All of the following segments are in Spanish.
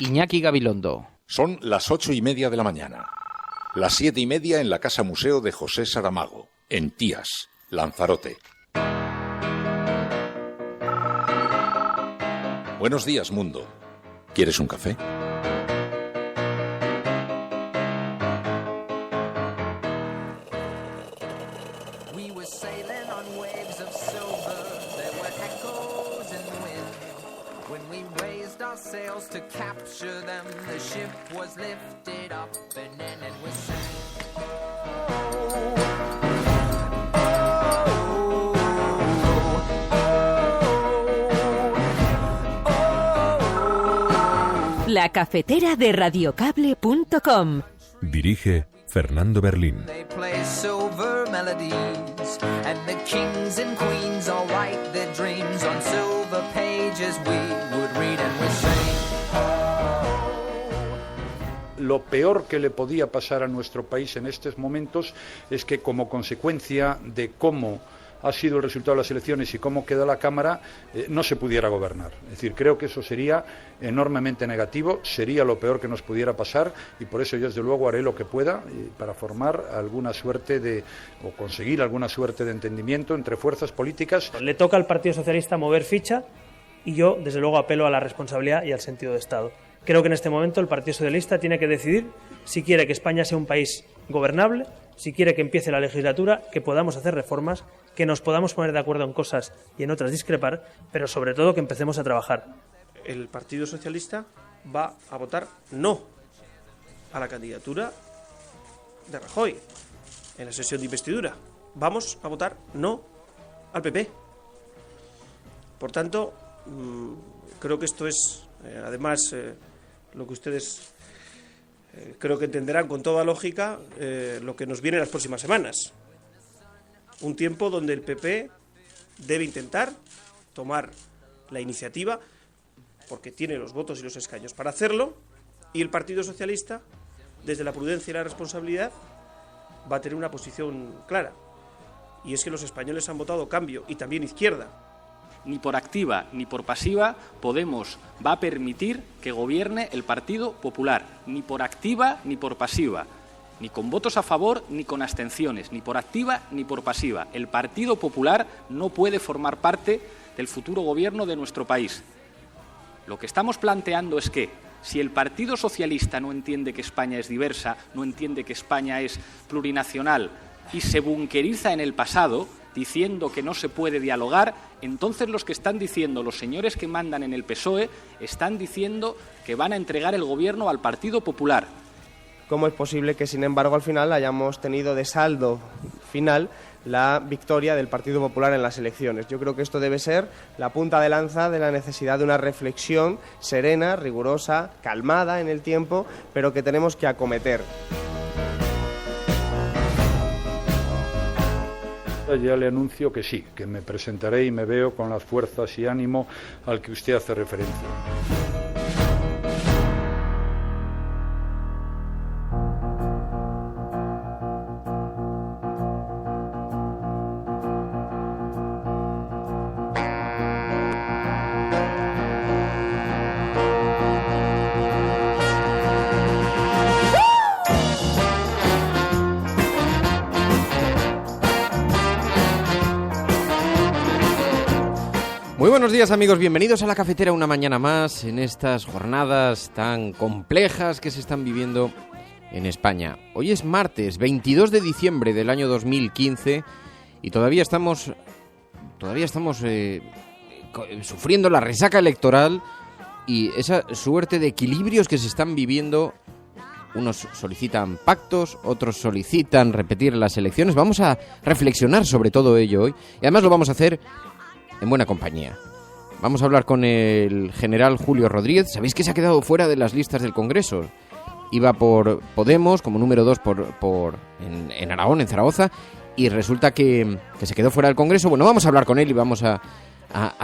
Iñaki Gabilondo. Son las 8:30 de la mañana. Las 7:30 en la Casa Museo de José Saramago, en Tías, Lanzarote. Buenos días, mundo. ¿Quieres un café? To capture them, the ship was lifted up and then it was sank. La cafetera de radiocable.com. Dirige Fernando Berlín. They play silver melodies and the kings and queens all write their dreams on silver pages we would read and we sing. Lo peor que le podía pasar a nuestro país en estos momentos es que, como consecuencia de cómo ha sido el resultado de las elecciones y cómo quedó la Cámara, no se pudiera gobernar. Es decir, creo que eso sería enormemente negativo, sería lo peor que nos pudiera pasar, y por eso yo desde luego haré lo que pueda para formar alguna suerte o conseguir alguna suerte de entendimiento entre fuerzas políticas. Le toca al Partido Socialista mover ficha y yo desde luego apelo a la responsabilidad y al sentido de Estado. Creo que en este momento el Partido Socialista tiene que decidir si quiere que España sea un país gobernable, si quiere que empiece la legislatura, que podamos hacer reformas, que nos podamos poner de acuerdo en cosas y en otras discrepar, pero sobre todo que empecemos a trabajar. El Partido Socialista va a votar no a la candidatura de Rajoy en la sesión de investidura. Vamos a votar no al PP. Por tanto, creo que esto es, además, lo que ustedes creo que entenderán con toda lógica, lo que nos viene en las próximas semanas. Un tiempo donde el PP debe intentar tomar la iniciativa, porque tiene los votos y los escaños para hacerlo, y el Partido Socialista, desde la prudencia y la responsabilidad, va a tener una posición clara. Y es que los españoles han votado cambio, y también izquierda. Ni por activa ni por pasiva Podemos va a permitir que gobierne el Partido Popular, ni por activa ni por pasiva, ni con votos a favor ni con abstenciones, ni por activa ni por pasiva. El Partido Popular no puede formar parte del futuro gobierno de nuestro país. Lo que estamos planteando es que si el Partido Socialista no entiende que España es diversa, no entiende que España es plurinacional y se bunqueriza en el pasado, diciendo que no se puede dialogar, entonces los que están diciendo, los señores que mandan en el PSOE, están diciendo que van a entregar el gobierno al Partido Popular. ¿Cómo es posible que, sin embargo, al final hayamos tenido de saldo final la victoria del Partido Popular en las elecciones? Yo creo que esto debe ser la punta de lanza de la necesidad de una reflexión serena, rigurosa, calmada en el tiempo, pero que tenemos que acometer. Ya le anuncio que sí, que me presentaré y me veo con las fuerzas y ánimo al que usted hace referencia. Muy buenos días, amigos, bienvenidos a La Cafetera una mañana más en estas jornadas tan complejas que se están viviendo en España. Hoy es martes 22 de diciembre del año 2015 y todavía estamos sufriendo la resaca electoral y esa suerte de equilibrios que se están viviendo. Unos solicitan pactos, otros solicitan repetir las elecciones. Vamos a reflexionar sobre todo ello hoy y además lo vamos a hacer en buena compañía. Vamos a hablar con el general Julio Rodríguez. Sabéis que se ha quedado fuera de las listas del Congreso. Iba por Podemos como número 2 en Aragón, en Zaragoza, y resulta que se quedó fuera del Congreso. Bueno, vamos a hablar con él y vamos a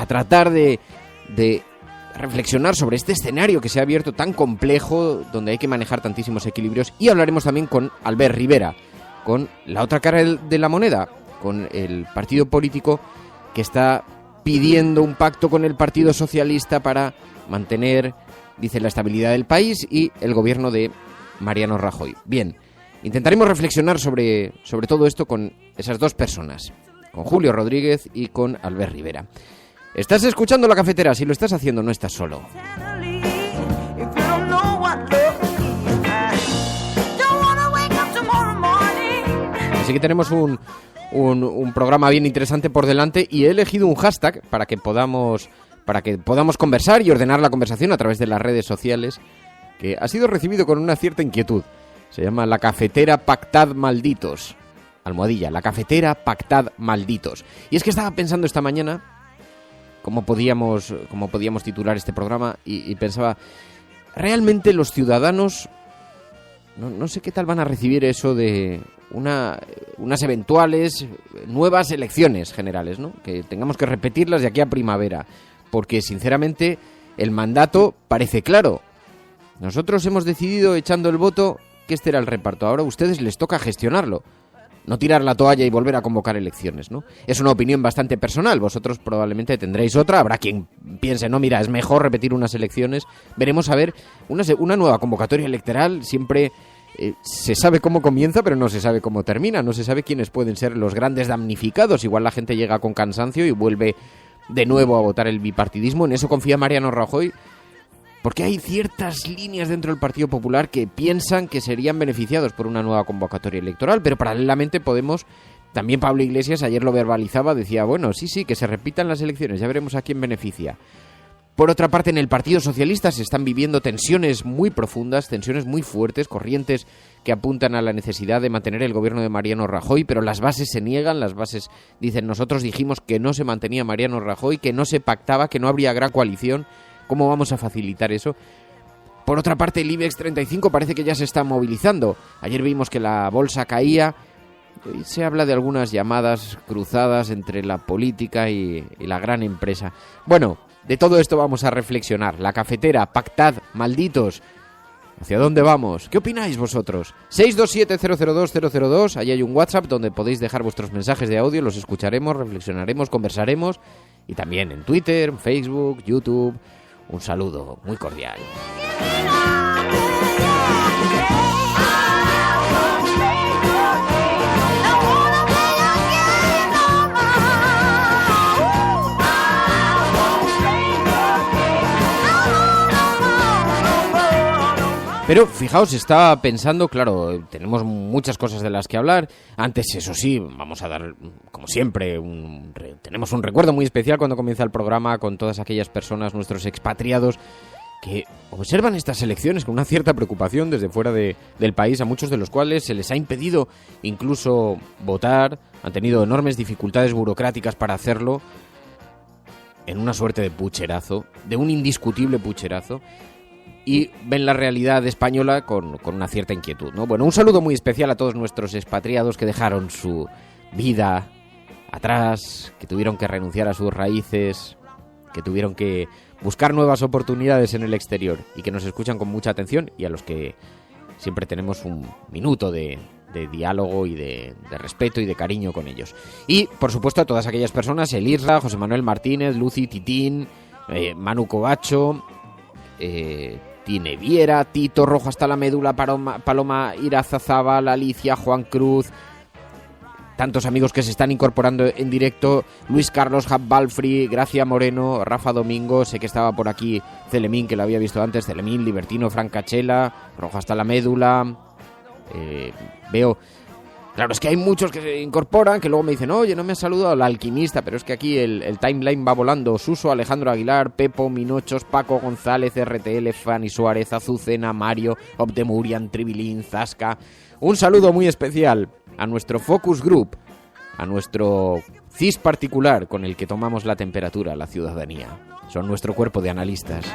tratar de reflexionar sobre este escenario que se ha abierto tan complejo, donde hay que manejar tantísimos equilibrios. Y hablaremos también con Albert Rivera, con la otra cara de la moneda, con el partido político que está pidiendo un pacto con el Partido Socialista para mantener dice la estabilidad del país y el gobierno de Mariano Rajoy. Bien, intentaremos reflexionar sobre todo esto con esas dos personas, con Julio Rodríguez y con Albert Rivera. Estás escuchando La Cafetera, si lo estás haciendo no estás solo. Así que tenemos un programa bien interesante por delante y he elegido un hashtag para que podamos conversar y ordenar la conversación a través de las redes sociales, que ha sido recibido con una cierta inquietud. Se llama La Cafetera Pactad Malditos. Almohadilla, La Cafetera Pactad Malditos. Y es que estaba pensando esta mañana cómo podíamos titular este programa y pensaba, realmente los ciudadanos no sé qué tal van a recibir eso de unas eventuales nuevas elecciones generales, ¿no? Que tengamos que repetirlas de aquí a primavera, porque sinceramente el mandato parece claro. Nosotros hemos decidido, echando el voto, que este era el reparto. Ahora a ustedes les toca gestionarlo, no tirar la toalla y volver a convocar elecciones, ¿no? Es una opinión bastante personal, vosotros probablemente tendréis otra, habrá quien piense, no, mira, es mejor repetir unas elecciones. Veremos a ver, una nueva convocatoria electoral siempre... se sabe cómo comienza, pero no se sabe cómo termina, no se sabe quiénes pueden ser los grandes damnificados. Igual la gente llega con cansancio y vuelve de nuevo a votar el bipartidismo. En eso confía Mariano Rajoy, porque hay ciertas líneas dentro del Partido Popular que piensan que serían beneficiados por una nueva convocatoria electoral, pero paralelamente Podemos, también Pablo Iglesias ayer lo verbalizaba, decía, bueno, sí, que se repitan las elecciones, ya veremos a quién beneficia. Por otra parte, en el Partido Socialista se están viviendo tensiones muy profundas, tensiones muy fuertes, corrientes que apuntan a la necesidad de mantener el gobierno de Mariano Rajoy, pero las bases se niegan, las bases dicen, nosotros dijimos que no se mantenía Mariano Rajoy, que no se pactaba, que no habría gran coalición, ¿cómo vamos a facilitar eso? Por otra parte, el IBEX 35 parece que ya se está movilizando. Ayer vimos que la bolsa caía, hoy se habla de algunas llamadas cruzadas entre la política y la gran empresa. Bueno, de todo esto vamos a reflexionar. La Cafetera, pactad, malditos. ¿Hacia dónde vamos? ¿Qué opináis vosotros? 627-002-002. Ahí hay un WhatsApp donde podéis dejar vuestros mensajes de audio. Los escucharemos, reflexionaremos, conversaremos. Y también en Twitter, Facebook, YouTube. Un saludo muy cordial. Pero fijaos, estaba pensando, claro, tenemos muchas cosas de las que hablar. Antes, eso sí, vamos a dar, como siempre, tenemos un recuerdo muy especial cuando comienza el programa con todas aquellas personas, nuestros expatriados, que observan estas elecciones con una cierta preocupación desde fuera del país, a muchos de los cuales se les ha impedido incluso votar, han tenido enormes dificultades burocráticas para hacerlo, en una suerte de pucherazo, de un indiscutible pucherazo. Y ven la realidad española con una cierta inquietud, ¿no? Bueno, un saludo muy especial a todos nuestros expatriados que dejaron su vida atrás, que tuvieron que renunciar a sus raíces, que tuvieron que buscar nuevas oportunidades en el exterior y que nos escuchan con mucha atención y a los que siempre tenemos un minuto de diálogo y de respeto y de cariño con ellos. Y, por supuesto, a todas aquellas personas, el Isra, José Manuel Martínez, Lucy, Titín, Manu Covacho... Tine Viera, Tito, Rojo hasta la médula, Paloma Irazazábal, Alicia, Juan Cruz, tantos amigos que se están incorporando en directo, Luis Carlos, Hab Balfri, Gracia Moreno, Rafa Domingo, sé que estaba por aquí Celemín, que lo había visto antes, Celemín, Libertino, Francachela, Rojo hasta la médula, veo... Claro, es que hay muchos que se incorporan, que luego me dicen, oye, no me ha saludado la alquimista, pero es que aquí el timeline va volando. Suso, Alejandro Aguilar, Pepo, Minochos, Paco González, RTL, Fanny Suárez, Azucena, Mario, Optemurian, Tribilín, Zasca. Un saludo muy especial a nuestro Focus Group, a nuestro CIS particular con el que tomamos la temperatura a la ciudadanía. Son nuestro cuerpo de analistas.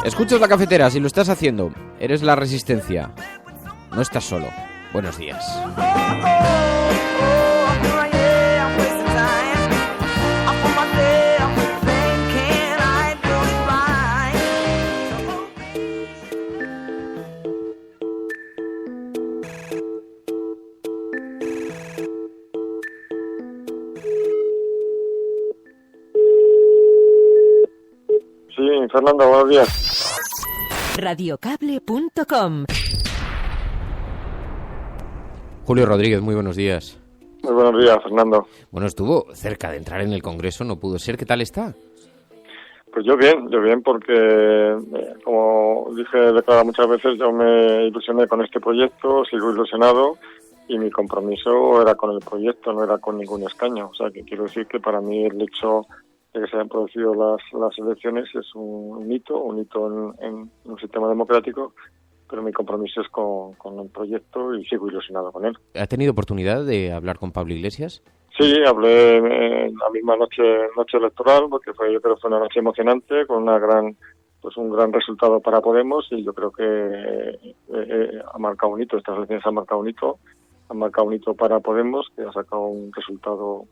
Escuchas La Cafetera, si lo estás haciendo, eres la resistencia. No estás solo. Buenos días. Fernando, buenos días. Radiocable.com. Julio Rodríguez, muy buenos días. Muy buenos días, Fernando. Bueno, estuvo cerca de entrar en el Congreso, no pudo ser. ¿Qué tal está? Pues yo bien, porque como declarado muchas veces, yo me ilusioné con este proyecto, sigo ilusionado, y mi compromiso era con el proyecto, no era con ningún escaño. O sea, que quiero decir que para mí el hecho de que se hayan producido las elecciones es un hito en un sistema democrático, pero mi compromiso es con el proyecto y sigo ilusionado con él. ¿Ha tenido oportunidad de hablar con Pablo Iglesias? Sí, hablé en la misma noche electoral, porque yo creo que fue una noche emocionante, con un gran resultado para Podemos, y yo creo que ha marcado un hito, estas elecciones han marcado un hito para Podemos, que ha sacado un resultado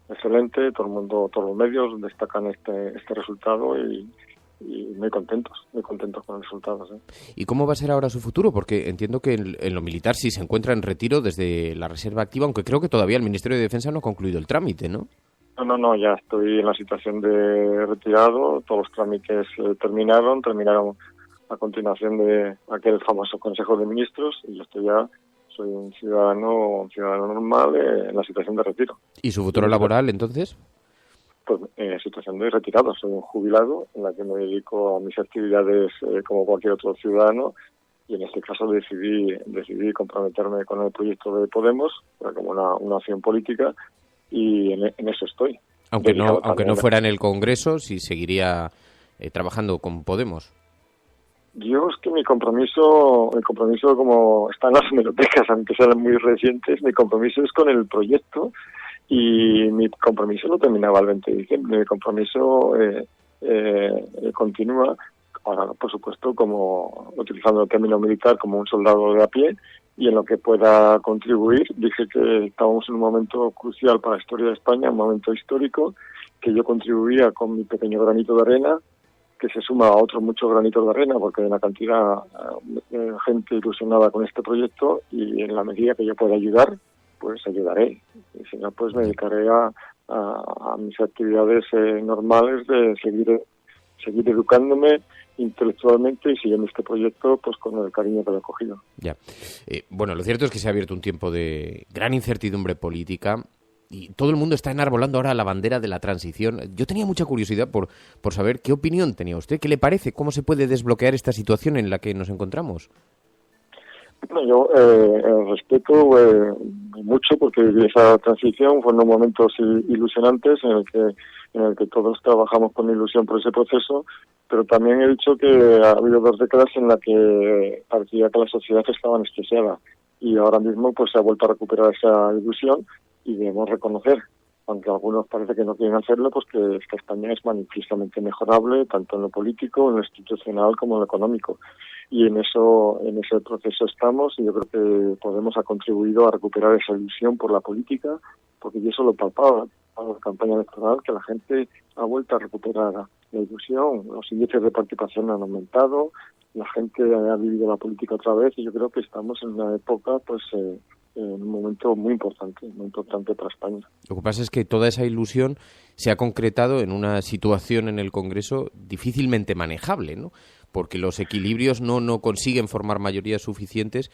excelente, todos los medios destacan este resultado y muy contentos con el resultado. ¿Sí? ¿Y cómo va a ser ahora su futuro? Porque entiendo que en lo militar sí se encuentra en retiro desde la reserva activa, aunque creo que todavía el Ministerio de Defensa no ha concluido el trámite, ¿no? No, ya estoy en la situación de retirado, todos los trámites terminaron a continuación de aquel famoso Consejo de Ministros, y yo soy un ciudadano normal en la situación de retiro. ¿Y su futuro laboral, entonces? Pues situación de retirado, soy un jubilado en la que me dedico a mis actividades como cualquier otro ciudadano, y en este caso decidí comprometerme con el proyecto de Podemos como una acción política, y en eso estoy. Aunque no fuera en el Congreso, sí seguiría trabajando con Podemos. Yo es que mi compromiso como está en las hemerotecas, aunque sean muy recientes, mi compromiso es con el proyecto. Y mi compromiso no terminaba el 20 de diciembre, mi compromiso continúa, ahora por supuesto como utilizando el término militar como un soldado de a pie, y en lo que pueda contribuir. Dije que estábamos en un momento crucial para la historia de España, un momento histórico, que yo contribuía con mi pequeño granito de arena, que se suma a otros muchos granitos de arena, porque hay una cantidad de gente ilusionada con este proyecto, y en la medida que yo pueda ayudar, pues ayudaré. Y si no, pues me dedicaré a mis actividades normales de seguir educándome intelectualmente y siguiendo este proyecto pues con el cariño que lo he cogido. Ya. Bueno, lo cierto es que se ha abierto un tiempo de gran incertidumbre política y todo el mundo está enarbolando ahora la bandera de la transición. Yo tenía mucha curiosidad por saber qué opinión tenía usted, qué le parece, cómo se puede desbloquear esta situación en la que nos encontramos. Bueno, yo respeto mucho, porque esa transición fueron momentos ilusionantes en el que todos trabajamos con ilusión por ese proceso, pero también he dicho que ha habido 2 décadas en las que parecía que la sociedad estaba anestesiada, y ahora mismo pues se ha vuelto a recuperar esa ilusión, y debemos reconocer, aunque algunos parece que no quieren hacerlo, pues que España es manifiestamente mejorable, tanto en lo político, en lo institucional como en lo económico. Y en ese proceso estamos, y yo creo que Podemos ha contribuido a recuperar esa ilusión por la política, porque yo eso lo palpaba en la campaña electoral, que la gente ha vuelto a recuperar la ilusión, los índices de participación han aumentado, la gente ha vivido la política otra vez, y yo creo que estamos en una época, pues en un momento muy importante para España. Lo que pasa es que toda esa ilusión se ha concretado en una situación en el Congreso difícilmente manejable, ¿no? Porque los equilibrios no consiguen formar mayorías suficientes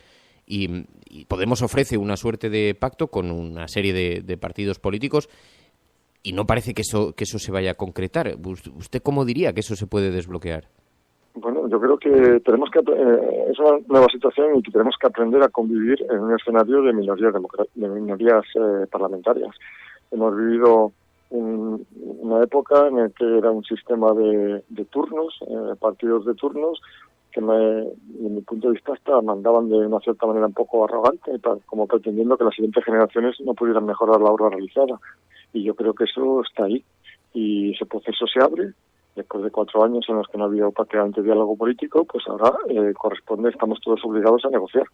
y Podemos ofrece una suerte de pacto con una serie de partidos políticos y no parece que eso se vaya a concretar. ¿Usted cómo diría que eso se puede desbloquear? Bueno, yo creo que es una nueva situación y que tenemos que aprender a convivir en un escenario de minorías parlamentarias. Hemos vivido una época en la que era un sistema de turnos, partidos de turnos, que desde mi punto de vista hasta mandaban de una cierta manera un poco arrogante, como pretendiendo que las siguientes generaciones no pudieran mejorar la obra realizada. Y yo creo que eso está ahí. Y ese proceso se abre. Después de 4 años en los que no ha habido prácticamente diálogo político, pues ahora estamos todos obligados a negociar.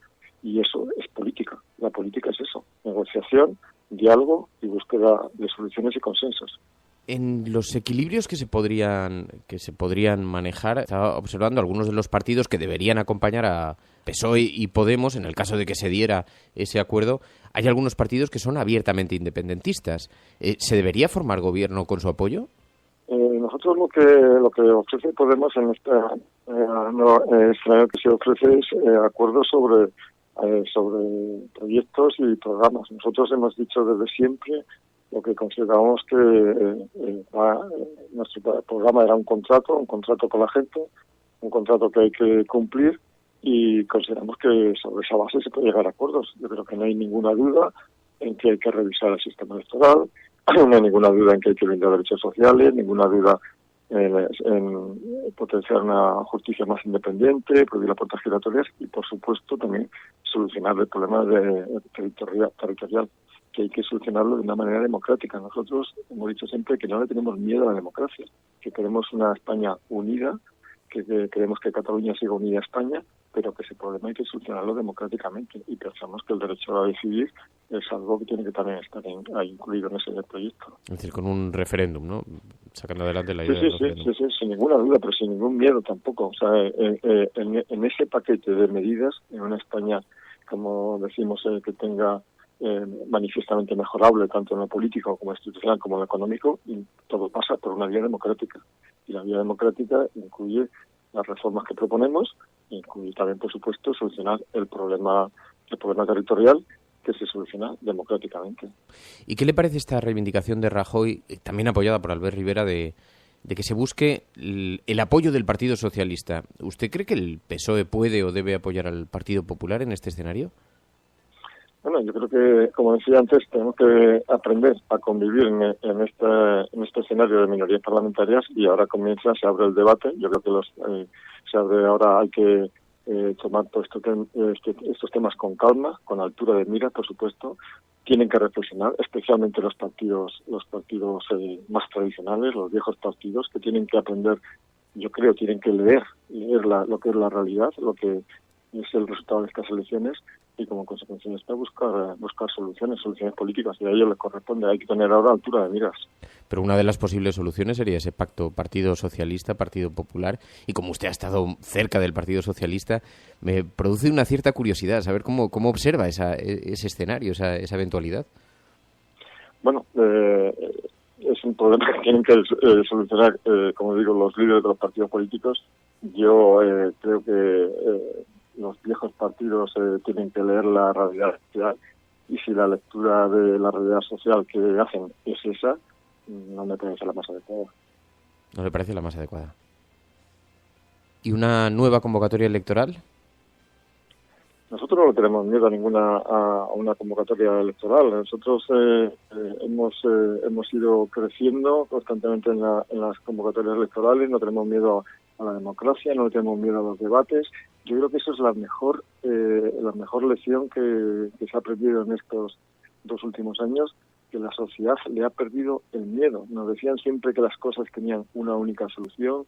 Y eso es política. La política es eso: negociación, diálogo y búsqueda de soluciones y consensos. En los equilibrios que se podrían manejar, estaba observando algunos de los partidos que deberían acompañar a PSOE y Podemos en el caso de que se diera ese acuerdo. Hay algunos partidos que son abiertamente independentistas. ¿Se debería formar gobierno con su apoyo? Nosotros lo que ofrece Podemos en esta escenario que se ofrece es acuerdos sobre proyectos y programas. Nosotros hemos dicho desde siempre lo que consideramos que nuestro programa era un contrato con la gente, un contrato que hay que cumplir, y consideramos que sobre esa base se puede llegar a acuerdos. Yo creo que no hay ninguna duda en que hay que revisar el sistema electoral, no hay ninguna duda en que hay que brindar derechos sociales, ninguna duda en potenciar una justicia más independiente, prohibir las puertas giratorias y, por supuesto, también solucionar el problema territorial, que hay que solucionarlo de una manera democrática. Nosotros hemos dicho siempre que no le tenemos miedo a la democracia, que queremos una España unida, que queremos que Cataluña siga unida a España, pero que ese problema hay que solucionarlo democráticamente, y pensamos que el derecho a decidir es algo que tiene que también estar incluido en ese proyecto. Es decir, con un referéndum, ¿no? Sacando adelante la idea del referéndum. Sí, sin ninguna duda, pero sin ningún miedo tampoco. O sea, en ese paquete de medidas, en una España, como decimos, que tenga manifiestamente mejorable, tanto en lo político como institucional como en lo económico, y todo pasa por una vía democrática. Y la vía democrática incluye las reformas que proponemos, incluye también, por supuesto, solucionar el problema territorial, que se soluciona democráticamente. ¿Y qué le parece esta reivindicación de Rajoy, también apoyada por Albert Rivera, de que se busque el apoyo del Partido Socialista? ¿Usted cree que el PSOE puede o debe apoyar al Partido Popular en este escenario? Bueno, yo creo que, como decía antes, tenemos que aprender a convivir en este escenario de minorías parlamentarias, y ahora se abre el debate. Yo creo que se abre ahora, hay que tomar todos estos temas con calma, con altura de miras, por supuesto. Tienen que reflexionar, especialmente los partidos más tradicionales, los viejos partidos, que tienen que aprender, yo creo, tienen que leer lo que es la realidad, lo que es el resultado de estas elecciones, y como consecuencia de esto buscar soluciones políticas, y a ellos les corresponde. Hay que tener ahora altura de miras. Pero una de las posibles soluciones sería ese pacto Partido Socialista, Partido Popular, y como usted ha estado cerca del Partido Socialista, me produce una cierta curiosidad saber cómo observa ese escenario, esa eventualidad. Bueno, es un problema que tienen que solucionar, como digo, los líderes de los partidos políticos. Yo creo que los viejos partidos tienen que leer la realidad social, y si la lectura de la realidad social que hacen es esa, no me parece la más adecuada. ¿No le parece la más adecuada? ¿Y una nueva convocatoria electoral? Nosotros no le tenemos miedo a una convocatoria electoral. Nosotros hemos ido creciendo constantemente en las convocatorias electorales. No tenemos miedo a la democracia, no le tenemos miedo a los debates. Yo creo que eso es la mejor lección que se ha aprendido en estos 2 últimos años, que la sociedad le ha perdido el miedo. Nos decían siempre que las cosas tenían una única solución,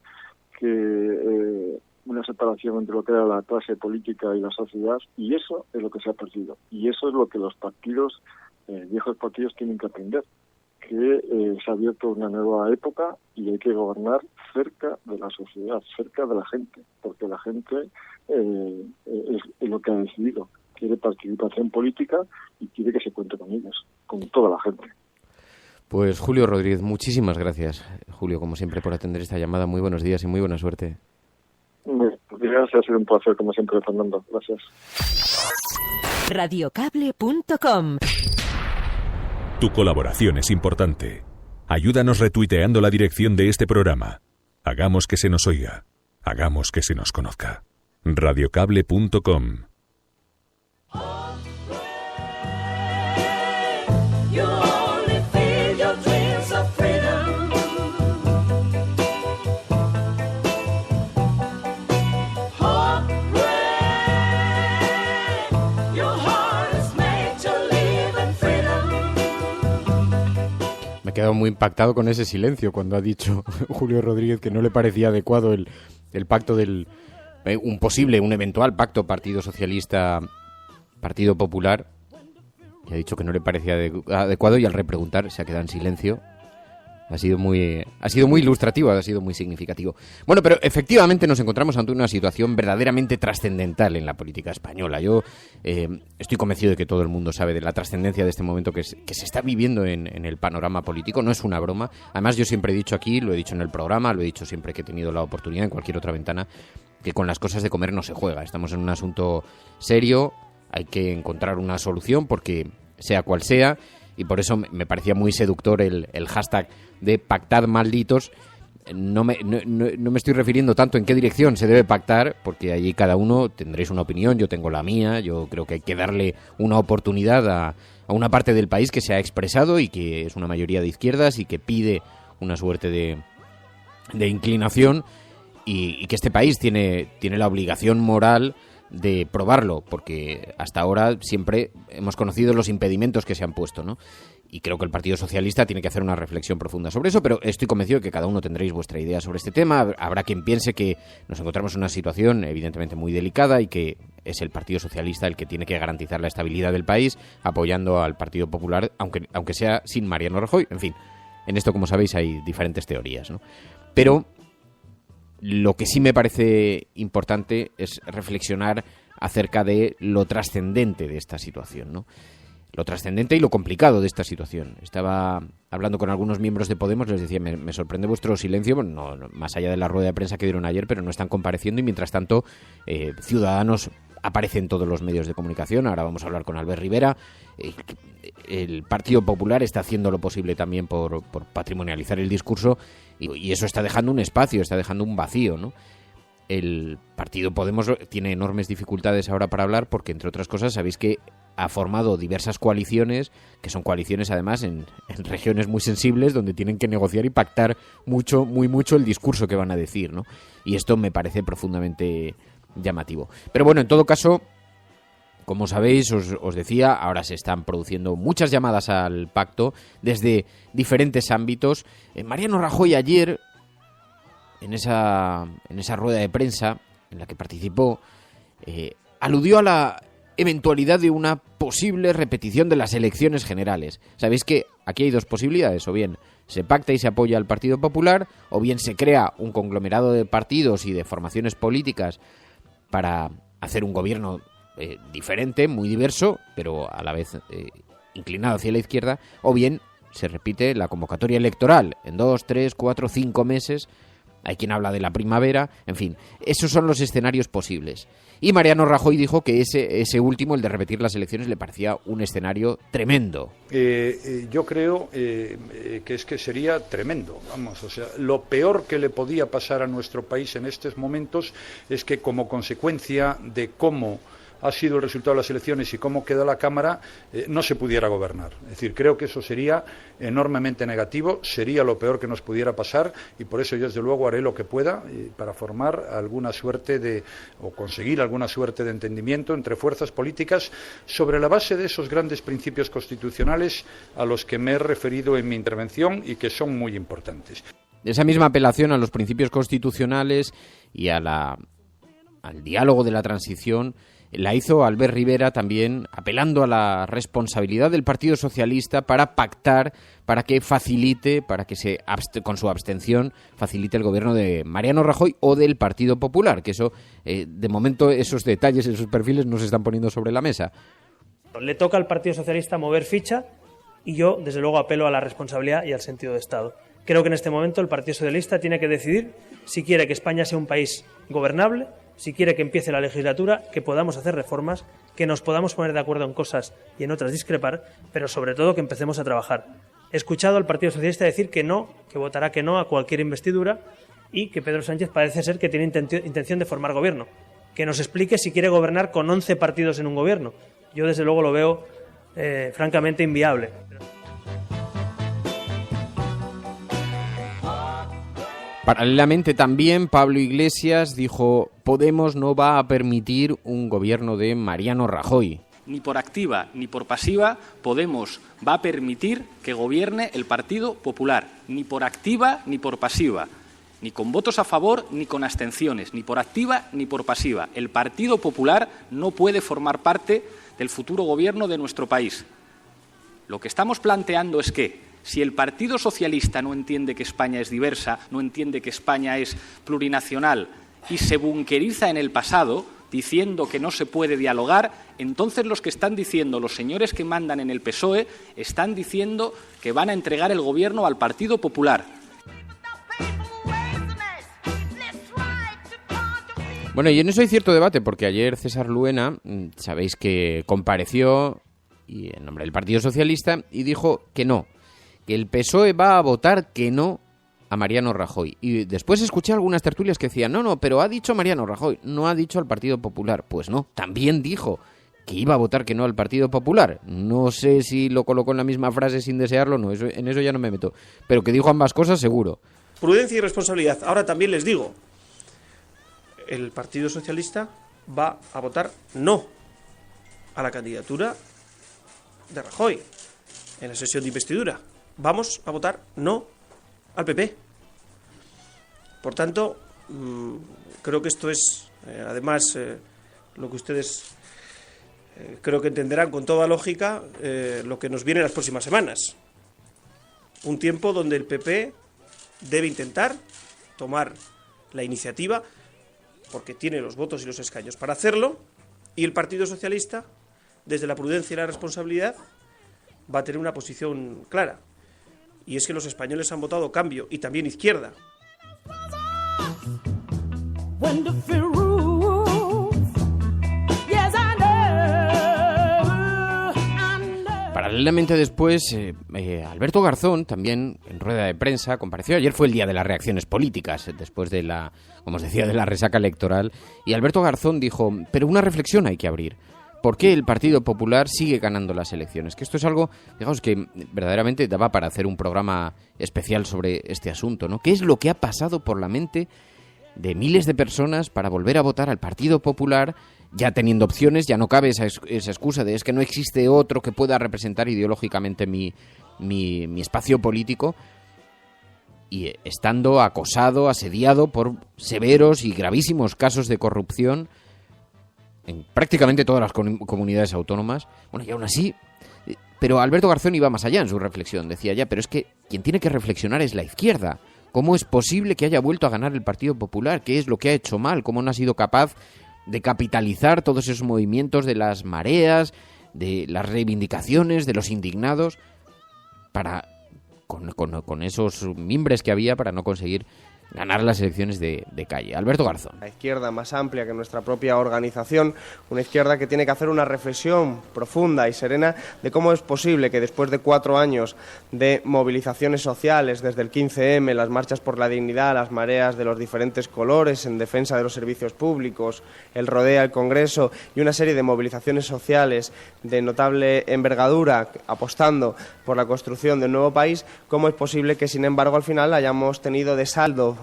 que una separación entre lo que era la clase política y la sociedad, y eso es lo que se ha perdido. Y eso es lo que los partidos, viejos partidos, tienen que aprender, que se ha abierto una nueva época y hay que gobernar cerca de la sociedad, cerca de la gente, porque la gente es lo que ha decidido. Quiere participación política y quiere que se cuente con ellos, con toda la gente. Pues Julio Rodríguez, muchísimas gracias, Julio, como siempre, por atender esta llamada. Muy buenos días y muy buena suerte. Gracias, ha sido un placer, como siempre, Fernando. Gracias. Radiocable.com. Tu colaboración es importante. Ayúdanos retuiteando la dirección de este programa. Hagamos que se nos oiga. Hagamos que se nos conozca. Radiocable.com. Me he quedado muy impactado con ese silencio cuando ha dicho Julio Rodríguez que no le parecía adecuado el pacto del un eventual pacto Partido Socialista Partido Popular, y ha dicho que no le parecía adecuado, y al repreguntar se ha quedado en silencio Ha sido muy ilustrativo, ha sido muy significativo. Bueno, pero efectivamente nos encontramos ante una situación verdaderamente trascendental en la política española. Yo estoy convencido de que todo el mundo sabe de la trascendencia de este momento que se está viviendo en el panorama político. No es una broma. Además, yo siempre he dicho aquí, lo he dicho en el programa, lo he dicho siempre que he tenido la oportunidad en cualquier otra ventana, que con las cosas de comer no se juega. Estamos en un asunto serio, hay que encontrar una solución porque sea cual sea. Y por eso me parecía muy seductor el hashtag de pactad malditos. No me estoy refiriendo tanto en qué dirección se debe pactar, porque allí cada uno tendréis una opinión, yo tengo la mía. Yo creo que hay que darle una oportunidad a una parte del país que se ha expresado y que es una mayoría de izquierdas y que pide una suerte de inclinación y que este país tiene la obligación moral de probarlo, porque hasta ahora siempre hemos conocido los impedimentos que se han puesto, ¿no? Y creo que el Partido Socialista tiene que hacer una reflexión profunda sobre eso, pero estoy convencido de que cada uno tendréis vuestra idea sobre este tema. Habrá quien piense que nos encontramos en una situación evidentemente muy delicada y que es el Partido Socialista el que tiene que garantizar la estabilidad del país, apoyando al Partido Popular, aunque sea sin Mariano Rajoy. En fin, en esto, como sabéis, hay diferentes teorías, ¿no? Pero lo que sí me parece importante es reflexionar acerca de lo trascendente de esta situación, ¿no? Lo trascendente y lo complicado de esta situación. Estaba hablando con algunos miembros de Podemos, les decía, me sorprende vuestro silencio, bueno, no, más allá de la rueda de prensa que dieron ayer, pero no están compareciendo y mientras tanto Ciudadanos aparece en todos los medios de comunicación. Ahora vamos a hablar con Albert Rivera. El Partido Popular está haciendo lo posible también por patrimonializar el discurso y eso está dejando un espacio, está dejando un vacío, ¿no? El Partido Podemos tiene enormes dificultades ahora para hablar porque, entre otras cosas, sabéis que ha formado diversas coaliciones, que son coaliciones además en regiones muy sensibles donde tienen que negociar y pactar muy mucho el discurso que van a decir, ¿no? Y esto me parece profundamente llamativo. Pero bueno, en todo caso, como sabéis, os decía, ahora se están produciendo muchas llamadas al pacto desde diferentes ámbitos. Mariano Rajoy ayer, en esa rueda de prensa en la que participó, aludió a la eventualidad de una posible repetición de las elecciones generales. Sabéis que aquí hay dos posibilidades: o bien se pacta y se apoya al Partido Popular, o bien se crea un conglomerado de partidos y de formaciones políticas para hacer un gobierno diferente, muy diverso, pero a la vez inclinado hacia la izquierda, o bien se repite la convocatoria electoral en 2, 3, 4, 5 meses. Hay quien habla de la primavera, en fin, esos son los escenarios posibles. Y Mariano Rajoy dijo que ese último, el de repetir las elecciones, le parecía un escenario tremendo. Yo creo que sería tremendo, vamos, o sea, lo peor que le podía pasar a nuestro país en estos momentos es que, como consecuencia de cómo ha sido el resultado de las elecciones y cómo queda la Cámara, no se pudiera gobernar. Es decir, creo que eso sería enormemente negativo, sería lo peor que nos pudiera pasar y por eso yo desde luego haré lo que pueda para formar alguna suerte o conseguir alguna suerte de entendimiento entre fuerzas políticas sobre la base de esos grandes principios constitucionales a los que me he referido en mi intervención y que son muy importantes. Esa misma apelación a los principios constitucionales y al diálogo de la transición la hizo Albert Rivera también, apelando a la responsabilidad del Partido Socialista para pactar, para que facilite, para que con su abstención facilite el gobierno de Mariano Rajoy o del Partido Popular, que eso, de momento, esos detalles, esos perfiles no se están poniendo sobre la mesa. Le toca al Partido Socialista mover ficha y yo, desde luego, apelo a la responsabilidad y al sentido de Estado. Creo que en este momento el Partido Socialista tiene que decidir si quiere que España sea un país gobernable, si quiere que empiece la legislatura, que podamos hacer reformas, que nos podamos poner de acuerdo en cosas y en otras discrepar, pero sobre todo que empecemos a trabajar. He escuchado al Partido Socialista decir que no, que votará que no a cualquier investidura y que Pedro Sánchez parece ser que tiene intención de formar gobierno. Que nos explique si quiere gobernar con 11 partidos en un gobierno. Yo desde luego lo veo francamente inviable. Paralelamente también Pablo Iglesias dijo: Podemos no va a permitir un gobierno de Mariano Rajoy. Ni por activa ni por pasiva Podemos va a permitir que gobierne el Partido Popular. Ni por activa ni por pasiva. Ni con votos a favor ni con abstenciones. Ni por activa ni por pasiva. El Partido Popular no puede formar parte del futuro gobierno de nuestro país. Lo que estamos planteando es que Si el Partido Socialista no entiende que España es diversa, no entiende que España es plurinacional y se bunqueriza en el pasado diciendo que no se puede dialogar, entonces los que están diciendo, los señores que mandan en el PSOE, están diciendo que van a entregar el gobierno al Partido Popular. Bueno, y en eso hay cierto debate, porque ayer César Luena, sabéis que compareció y en nombre del Partido Socialista y dijo que no, que el PSOE va a votar que no a Mariano Rajoy. Y después escuché algunas tertulias que decían, no, pero ha dicho Mariano Rajoy, no ha dicho al Partido Popular. Pues no, también dijo que iba a votar que no al Partido Popular. No sé si lo colocó en la misma frase sin desearlo, no, en eso ya no me meto. Pero que dijo ambas cosas, seguro. Prudencia y responsabilidad. Ahora también les digo, el Partido Socialista va a votar no a la candidatura de Rajoy en la sesión de investidura. Vamos a votar no al PP. Por tanto, creo que esto es, además, lo que ustedes creo que entenderán con toda lógica, lo que nos viene en las próximas semanas. Un tiempo donde el PP debe intentar tomar la iniciativa, porque tiene los votos y los escaños para hacerlo, y el Partido Socialista, desde la prudencia y la responsabilidad, va a tener una posición clara. Y es que los españoles han votado cambio, y también izquierda. Paralelamente después, Alberto Garzón, también en rueda de prensa, compareció. Ayer fue el día de las reacciones políticas, después de la, como os decía, de la resaca electoral. Y Alberto Garzón dijo, pero una reflexión hay que abrir. ¿Por qué el Partido Popular sigue ganando las elecciones? Que esto es algo, digamos, que verdaderamente daba para hacer un programa especial sobre este asunto, ¿no? ¿Qué es lo que ha pasado por la mente de miles de personas para volver a votar al Partido Popular, ya teniendo opciones? Ya no cabe esa excusa de es que no existe otro que pueda representar ideológicamente mi espacio político, y estando acosado, asediado por severos y gravísimos casos de corrupción en prácticamente todas las comunidades autónomas. Bueno, y aún así, pero Alberto Garzón iba más allá en su reflexión. Decía ya, pero es que quien tiene que reflexionar es la izquierda. ¿Cómo es posible que haya vuelto a ganar el Partido Popular? ¿Qué es lo que ha hecho mal? ¿Cómo no ha sido capaz de capitalizar todos esos movimientos de las mareas, de las reivindicaciones, de los indignados, para con esos mimbres que había para no conseguir ganar las elecciones de calle? Alberto Garzón. La izquierda más amplia que nuestra propia organización, una izquierda que tiene que hacer una reflexión profunda y serena de cómo es posible que después de 4 años de movilizaciones sociales, desde el 15M, las marchas por la dignidad, las mareas de los diferentes colores en defensa de los servicios públicos, el rodea al Congreso y una serie de movilizaciones sociales de notable envergadura apostando por la construcción de un nuevo país, cómo es posible que, sin embargo, al final hayamos tenido de saldo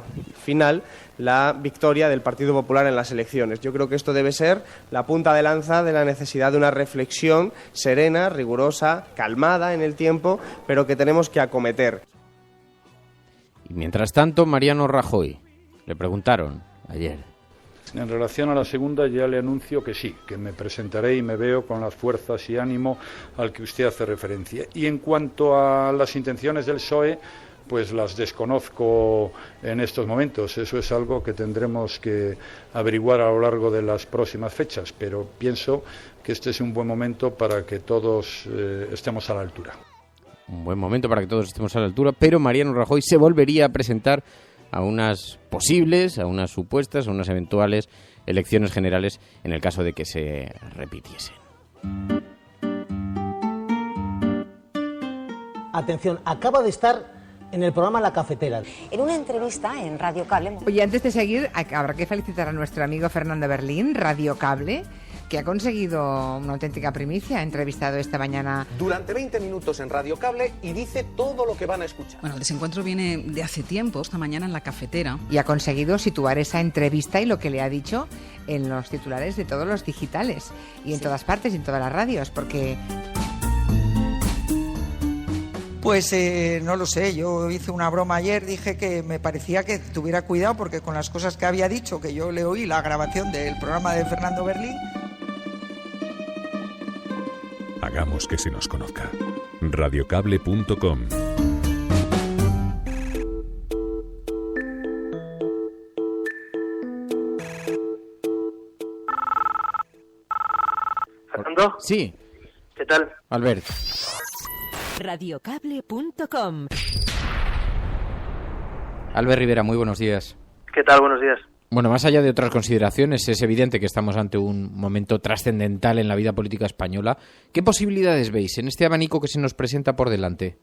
final la victoria del Partido Popular en las elecciones. Yo creo que esto debe ser la punta de lanza de la necesidad de una reflexión serena, rigurosa, calmada en el tiempo, pero que tenemos que acometer. Y mientras tanto, Mariano Rajoy, le preguntaron ayer. En relación a la segunda, ya le anuncio que sí, que me presentaré y me veo con las fuerzas y ánimo al que usted hace referencia. Y en cuanto a las intenciones del PSOE, pues las desconozco en estos momentos. Eso es algo que tendremos que averiguar a lo largo de las próximas fechas, pero pienso que este es un buen momento para que todos estemos a la altura. Un buen momento para que todos estemos a la altura, pero Mariano Rajoy se volvería a presentar a unas posibles, a unas supuestas, a unas eventuales elecciones generales en el caso de que se repitiesen. Atención, acaba de estar en el programa La Cafetera. En una entrevista en Radio Cable. Oye, antes de seguir, habrá que felicitar a nuestro amigo Fernando Berlín, Radio Cable, que ha conseguido una auténtica primicia. Ha entrevistado esta mañana durante 20 minutos en Radio Cable y dice todo lo que van a escuchar. Bueno, el desencuentro viene de hace tiempo, esta mañana en La Cafetera. Y ha conseguido situar esa entrevista y lo que le ha dicho en los titulares de todos los digitales y en todas partes y en todas las radios, porque... Pues no lo sé, yo hice una broma ayer, dije que me parecía que tuviera cuidado porque con las cosas que había dicho, que yo le oí la grabación del programa de Fernando Berlín. Hagamos que se nos conozca. Radiocable.com ¿Fernando? Sí. ¿Qué tal? Albert. Radiocable.com. Albert Rivera, muy buenos días. ¿Qué tal? Buenos días. Bueno, más allá de otras consideraciones, es evidente que estamos ante un momento trascendental en la vida política española. ¿Qué posibilidades veis en este abanico que se nos presenta por delante?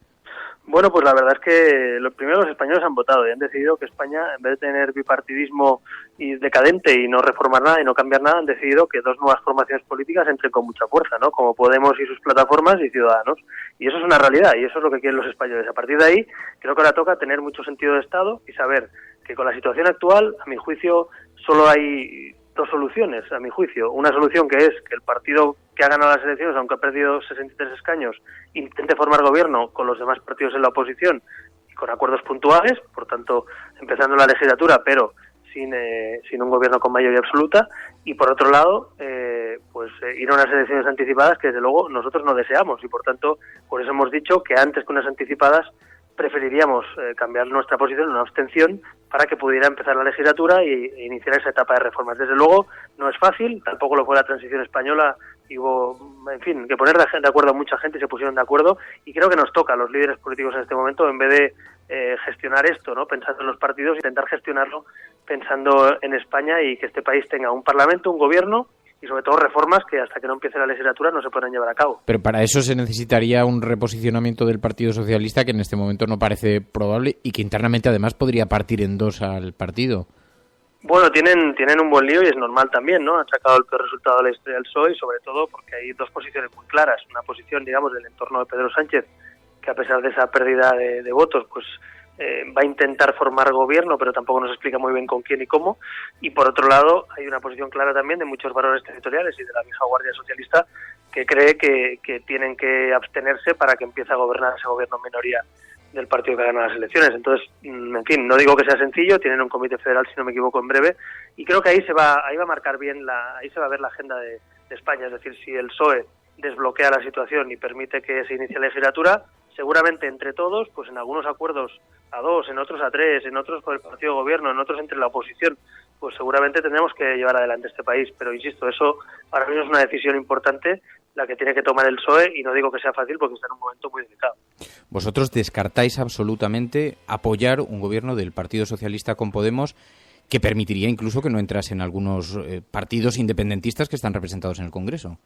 Bueno, pues la verdad es que los españoles han votado y han decidido que España, en vez de tener bipartidismo y decadente y no reformar nada y no cambiar nada, han decidido que dos nuevas formaciones políticas entren con mucha fuerza, ¿no? Como Podemos y sus plataformas y Ciudadanos. Y eso es una realidad y eso es lo que quieren los españoles. A partir de ahí, creo que ahora toca tener mucho sentido de Estado y saber que con la situación actual, a mi juicio, solo hay dos soluciones, a mi juicio. Una solución que es que el partido que ha ganado las elecciones, aunque ha perdido 63 escaños, intente formar gobierno con los demás partidos en la oposición y con acuerdos puntuales, por tanto, empezando la legislatura, pero sin un gobierno con mayoría absoluta, y por otro lado, ir a unas elecciones anticipadas que desde luego nosotros no deseamos, y por tanto, por eso hemos dicho que antes que unas anticipadas preferiríamos cambiar nuestra posición en una abstención para que pudiera empezar la legislatura e iniciar esa etapa de reformas. Desde luego no es fácil, tampoco lo fue la transición española, y hubo, en fin, que poner de acuerdo a mucha gente y se pusieron de acuerdo, y creo que nos toca a los líderes políticos en este momento, en vez de gestionar esto, ¿no? Pensando en los partidos, intentar gestionarlo pensando en España y que este país tenga un parlamento, un gobierno y sobre todo reformas que hasta que no empiece la legislatura no se puedan llevar a cabo. Pero para eso se necesitaría un reposicionamiento del Partido Socialista que en este momento no parece probable y que internamente además podría partir en dos al partido. Bueno, tienen un buen lío y es normal también, ¿no? Han sacado el peor resultado de la historia del PSOE y sobre todo porque hay dos posiciones muy claras. Una posición, digamos, del entorno de Pedro Sánchez, que a pesar de esa pérdida de votos, pues va a intentar formar gobierno, pero tampoco nos explica muy bien con quién y cómo. Y por otro lado, hay una posición clara también de muchos valores territoriales y de la vieja guardia socialista que cree que tienen que abstenerse para que empiece a gobernar ese gobierno en minoría del partido que ha ganado las elecciones. Entonces, en fin, no digo que sea sencillo, tienen un comité federal, si no me equivoco, en breve, y creo que ahí va a marcar bien, ahí se va a ver la agenda de España. Es decir, si el PSOE desbloquea la situación y permite que se inicie la legislatura, seguramente entre todos, pues en algunos acuerdos a 2, en otros a 3, en otros con el partido de gobierno, en otros entre la oposición, pues seguramente tendremos que llevar adelante este país. Pero insisto, eso para mí es una decisión importante la que tiene que tomar el PSOE y no digo que sea fácil porque está en un momento muy delicado. Vosotros descartáis absolutamente apoyar un gobierno del Partido Socialista con Podemos que permitiría incluso que no entrasen algunos partidos independentistas que están representados en el Congreso.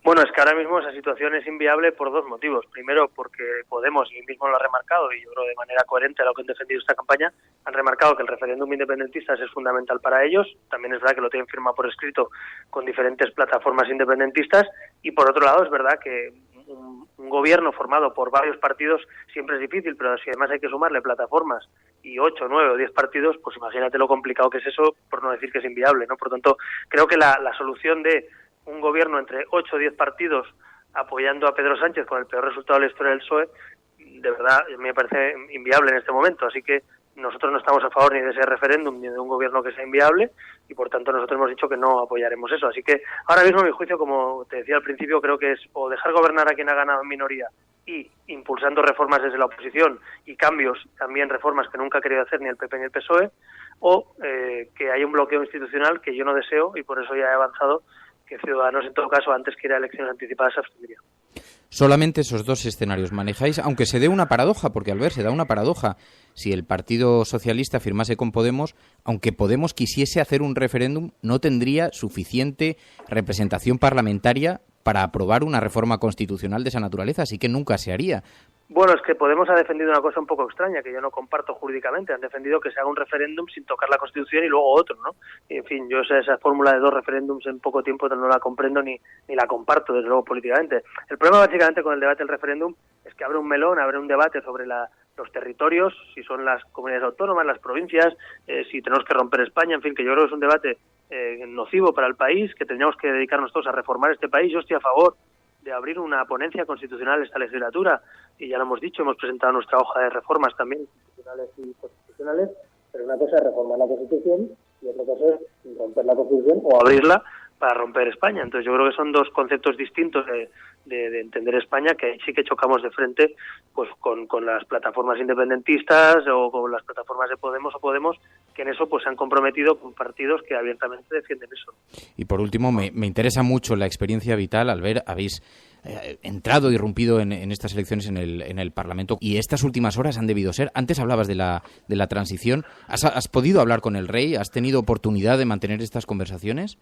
Bueno, es que ahora mismo esa situación es inviable por dos motivos. Primero, porque Podemos, y mismo lo ha remarcado, y yo creo de manera coherente a lo que han defendido esta campaña, han remarcado que el referéndum independentista es fundamental para ellos. También es verdad que lo tienen firmado por escrito con diferentes plataformas independentistas. Y por otro lado, es verdad que un gobierno formado por varios partidos siempre es difícil, pero si además hay que sumarle plataformas y 8, 9 o 10 partidos, pues imagínate lo complicado que es eso, por no decir que es inviable, ¿no? Por tanto, creo que la solución de un gobierno entre 8 o 10 partidos apoyando a Pedro Sánchez con el peor resultado de la historia del PSOE, de verdad me parece inviable en este momento. Así que nosotros no estamos a favor ni de ese referéndum ni de un gobierno que sea inviable y por tanto nosotros hemos dicho que no apoyaremos eso. Así que ahora mismo, a mi juicio, como te decía al principio, creo que es o dejar gobernar a quien ha ganado en minoría y impulsando reformas desde la oposición y cambios, también reformas que nunca ha querido hacer ni el PP ni el PSOE, o que haya un bloqueo institucional que yo no deseo y por eso ya he avanzado que Ciudadanos, en todo caso, antes que ir a elecciones anticipadas, se abstendría. Solamente esos dos escenarios manejáis, aunque se dé una paradoja, porque al ver se da una paradoja. Si el Partido Socialista firmase con Podemos, aunque Podemos quisiese hacer un referéndum, no tendría suficiente representación parlamentaria para aprobar una reforma constitucional de esa naturaleza, así que nunca se haría. Bueno, es que Podemos ha defendido una cosa un poco extraña, que yo no comparto jurídicamente. Han defendido que se haga un referéndum sin tocar la Constitución y luego otro, ¿no? Y, en fin, yo esa fórmula de 2 referéndums en poco tiempo no la comprendo ni la comparto, desde luego, políticamente. El problema, básicamente, con el debate del referéndum es que abre un melón, abre un debate sobre los territorios, si son las comunidades autónomas, las provincias, si tenemos que romper España, en fin, que yo creo que es un debate nocivo para el país, que tendríamos que dedicarnos todos a reformar este país. Yo estoy a favor de abrir una ponencia constitucional esta legislatura, y ya lo hemos dicho, hemos presentado nuestra hoja de reformas también constitucionales y constitucionales, pero una cosa es reformar la Constitución y otra cosa es romper la Constitución o abrirla para romper España. Entonces yo creo que son dos conceptos distintos de entender España, que sí que chocamos de frente pues con las plataformas independentistas o con las plataformas de Podemos que en eso pues se han comprometido con partidos que abiertamente defienden eso. Y por último, me interesa mucho la experiencia vital al ver, habéis entrado, irrumpido en estas elecciones en el Parlamento, y estas últimas horas han debido ser, antes hablabas de la transición, ¿has podido hablar con el rey? ¿Has tenido oportunidad de mantener estas conversaciones?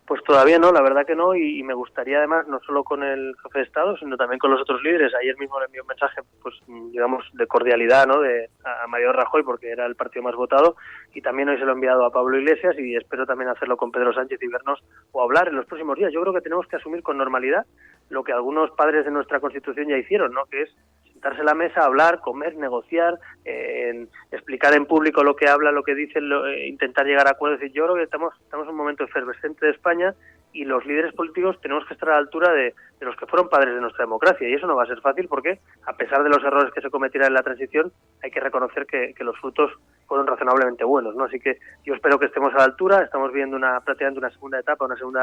Pues todavía no, la verdad que no, y me gustaría además, no solo con el jefe de Estado, sino también con los otros líderes. Ayer mismo le envié un mensaje, pues digamos, de cordialidad, ¿no?, a Mariano Rajoy, porque era el partido más votado, y también hoy se lo he enviado a Pablo Iglesias, y espero también hacerlo con Pedro Sánchez y vernos o hablar en los próximos días. Yo creo que tenemos que asumir con normalidad lo que algunos padres de nuestra Constitución ya hicieron, ¿no?, que es sentarse a la mesa, hablar, comer, negociar, explicar en público lo que habla, lo que dice, intentar llegar a acuerdos. Yo creo que estamos en un momento efervescente de España, y los líderes políticos tenemos que estar a la altura de los que fueron padres de nuestra democracia, y eso no va a ser fácil porque, a pesar de los errores que se cometieran en la transición, hay que reconocer que los frutos fueron razonablemente buenos, ¿no? Así que yo espero que estemos a la altura. Estamos viendo prácticamente una segunda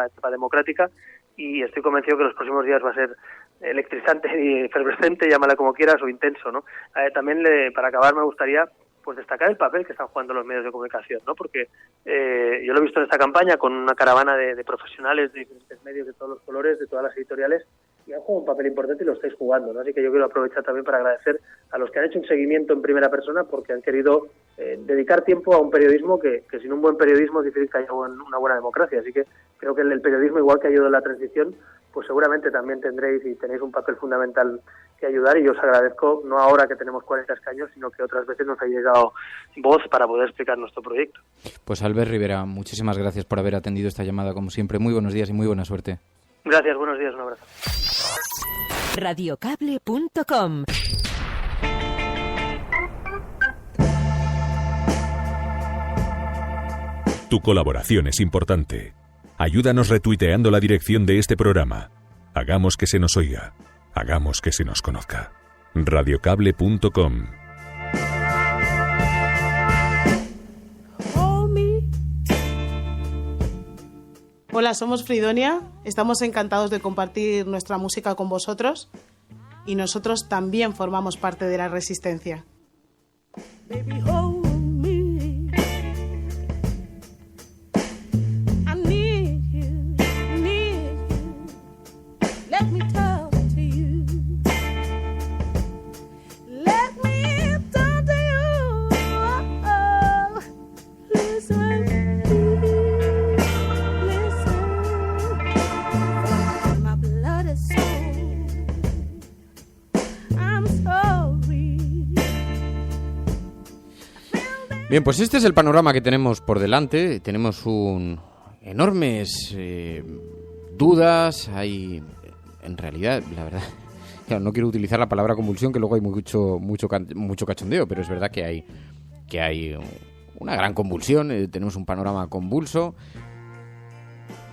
etapa democrática, y estoy convencido que los próximos días va a ser electrizante y efervescente, llámala como quieras, o intenso, ¿no? También, para acabar, me gustaría pues destacar el papel que están jugando los medios de comunicación, ¿no? Porque yo lo he visto en esta campaña con una caravana de profesionales de diferentes medios, de todos los colores, de todas las editoriales, y han jugado un papel importante y lo estáis jugando, ¿no? Así que yo quiero aprovechar también para agradecer a los que han hecho un seguimiento en primera persona, porque han querido dedicar tiempo a un periodismo que sin un buen periodismo es difícil que haya una buena democracia. Así que creo que el periodismo, igual que ayudó en la transición, pues seguramente también tendréis y tenéis un papel fundamental que ayudar, y yo os agradezco, no ahora que tenemos 40 escaños, sino que otras veces nos ha llegado voz para poder explicar nuestro proyecto. Pues Albert Rivera, muchísimas gracias por haber atendido esta llamada, como siempre. Muy buenos días y muy buena suerte. Gracias, buenos días, un abrazo. Radiocable.com. Tu colaboración es importante. Ayúdanos retuiteando la dirección de este programa. Hagamos que se nos oiga. Hagamos que se nos conozca. Radiocable.com. Hola, somos Fridonia. Estamos encantados de compartir nuestra música con vosotros, y nosotros también formamos parte de la resistencia. Baby, hold me. I need you, need you. Let me talk to you. Let me talk to you. Oh, listen. Bien, pues este es el panorama que tenemos por delante. Tenemos enormes dudas. Hay, en realidad, la verdad, claro, no quiero utilizar la palabra convulsión, que luego hay mucho cachondeo, pero es verdad que hay una gran convulsión. Tenemos un panorama convulso.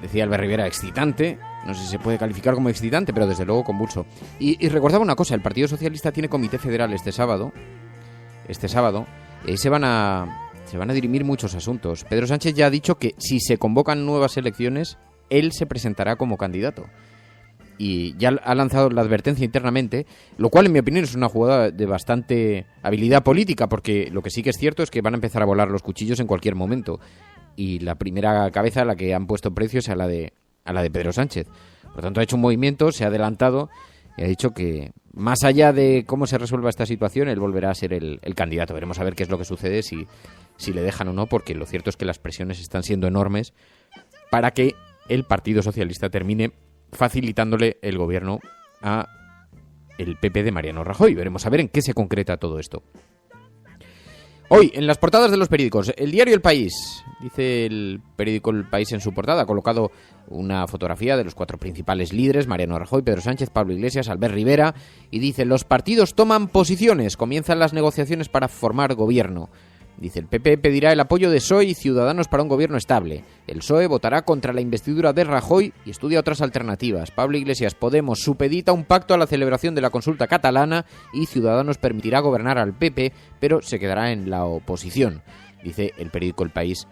Decía Albert Rivera, excitante. No sé si se puede calificar como excitante, pero desde luego convulso. Y recordaba una cosa: el Partido Socialista tiene comité federal este sábado. Se van a dirimir muchos asuntos. Pedro Sánchez ya ha dicho que si se convocan nuevas elecciones, él se presentará como candidato. Y ya ha lanzado la advertencia internamente, lo cual en mi opinión es una jugada de bastante habilidad política, porque lo que sí que es cierto es que van a empezar a volar los cuchillos en cualquier momento. Y la primera cabeza a la que han puesto precio es a la de Pedro Sánchez. Por tanto, ha hecho un movimiento, se ha adelantado y ha dicho que, más allá de cómo se resuelva esta situación, él volverá a ser el candidato. Veremos a ver qué es lo que sucede, si le dejan o no, porque lo cierto es que las presiones están siendo enormes para que el Partido Socialista termine facilitándole el gobierno a el PP de Mariano Rajoy. Veremos a ver en qué se concreta todo esto. Hoy, en las portadas de los periódicos, el diario El País, dice el periódico El País en su portada, ha colocado una fotografía de los 4 principales líderes, Mariano Rajoy, Pedro Sánchez, Pablo Iglesias, Albert Rivera, y dice: los partidos toman posiciones, comienzan las negociaciones para formar gobierno. Dice: el PP pedirá el apoyo de PSOE y Ciudadanos para un gobierno estable. El PSOE votará contra la investidura de Rajoy y estudia otras alternativas. Pablo Iglesias, Podemos, supedita un pacto a la celebración de la consulta catalana, y Ciudadanos permitirá gobernar al PP, pero se quedará en la oposición. Dice el periódico El País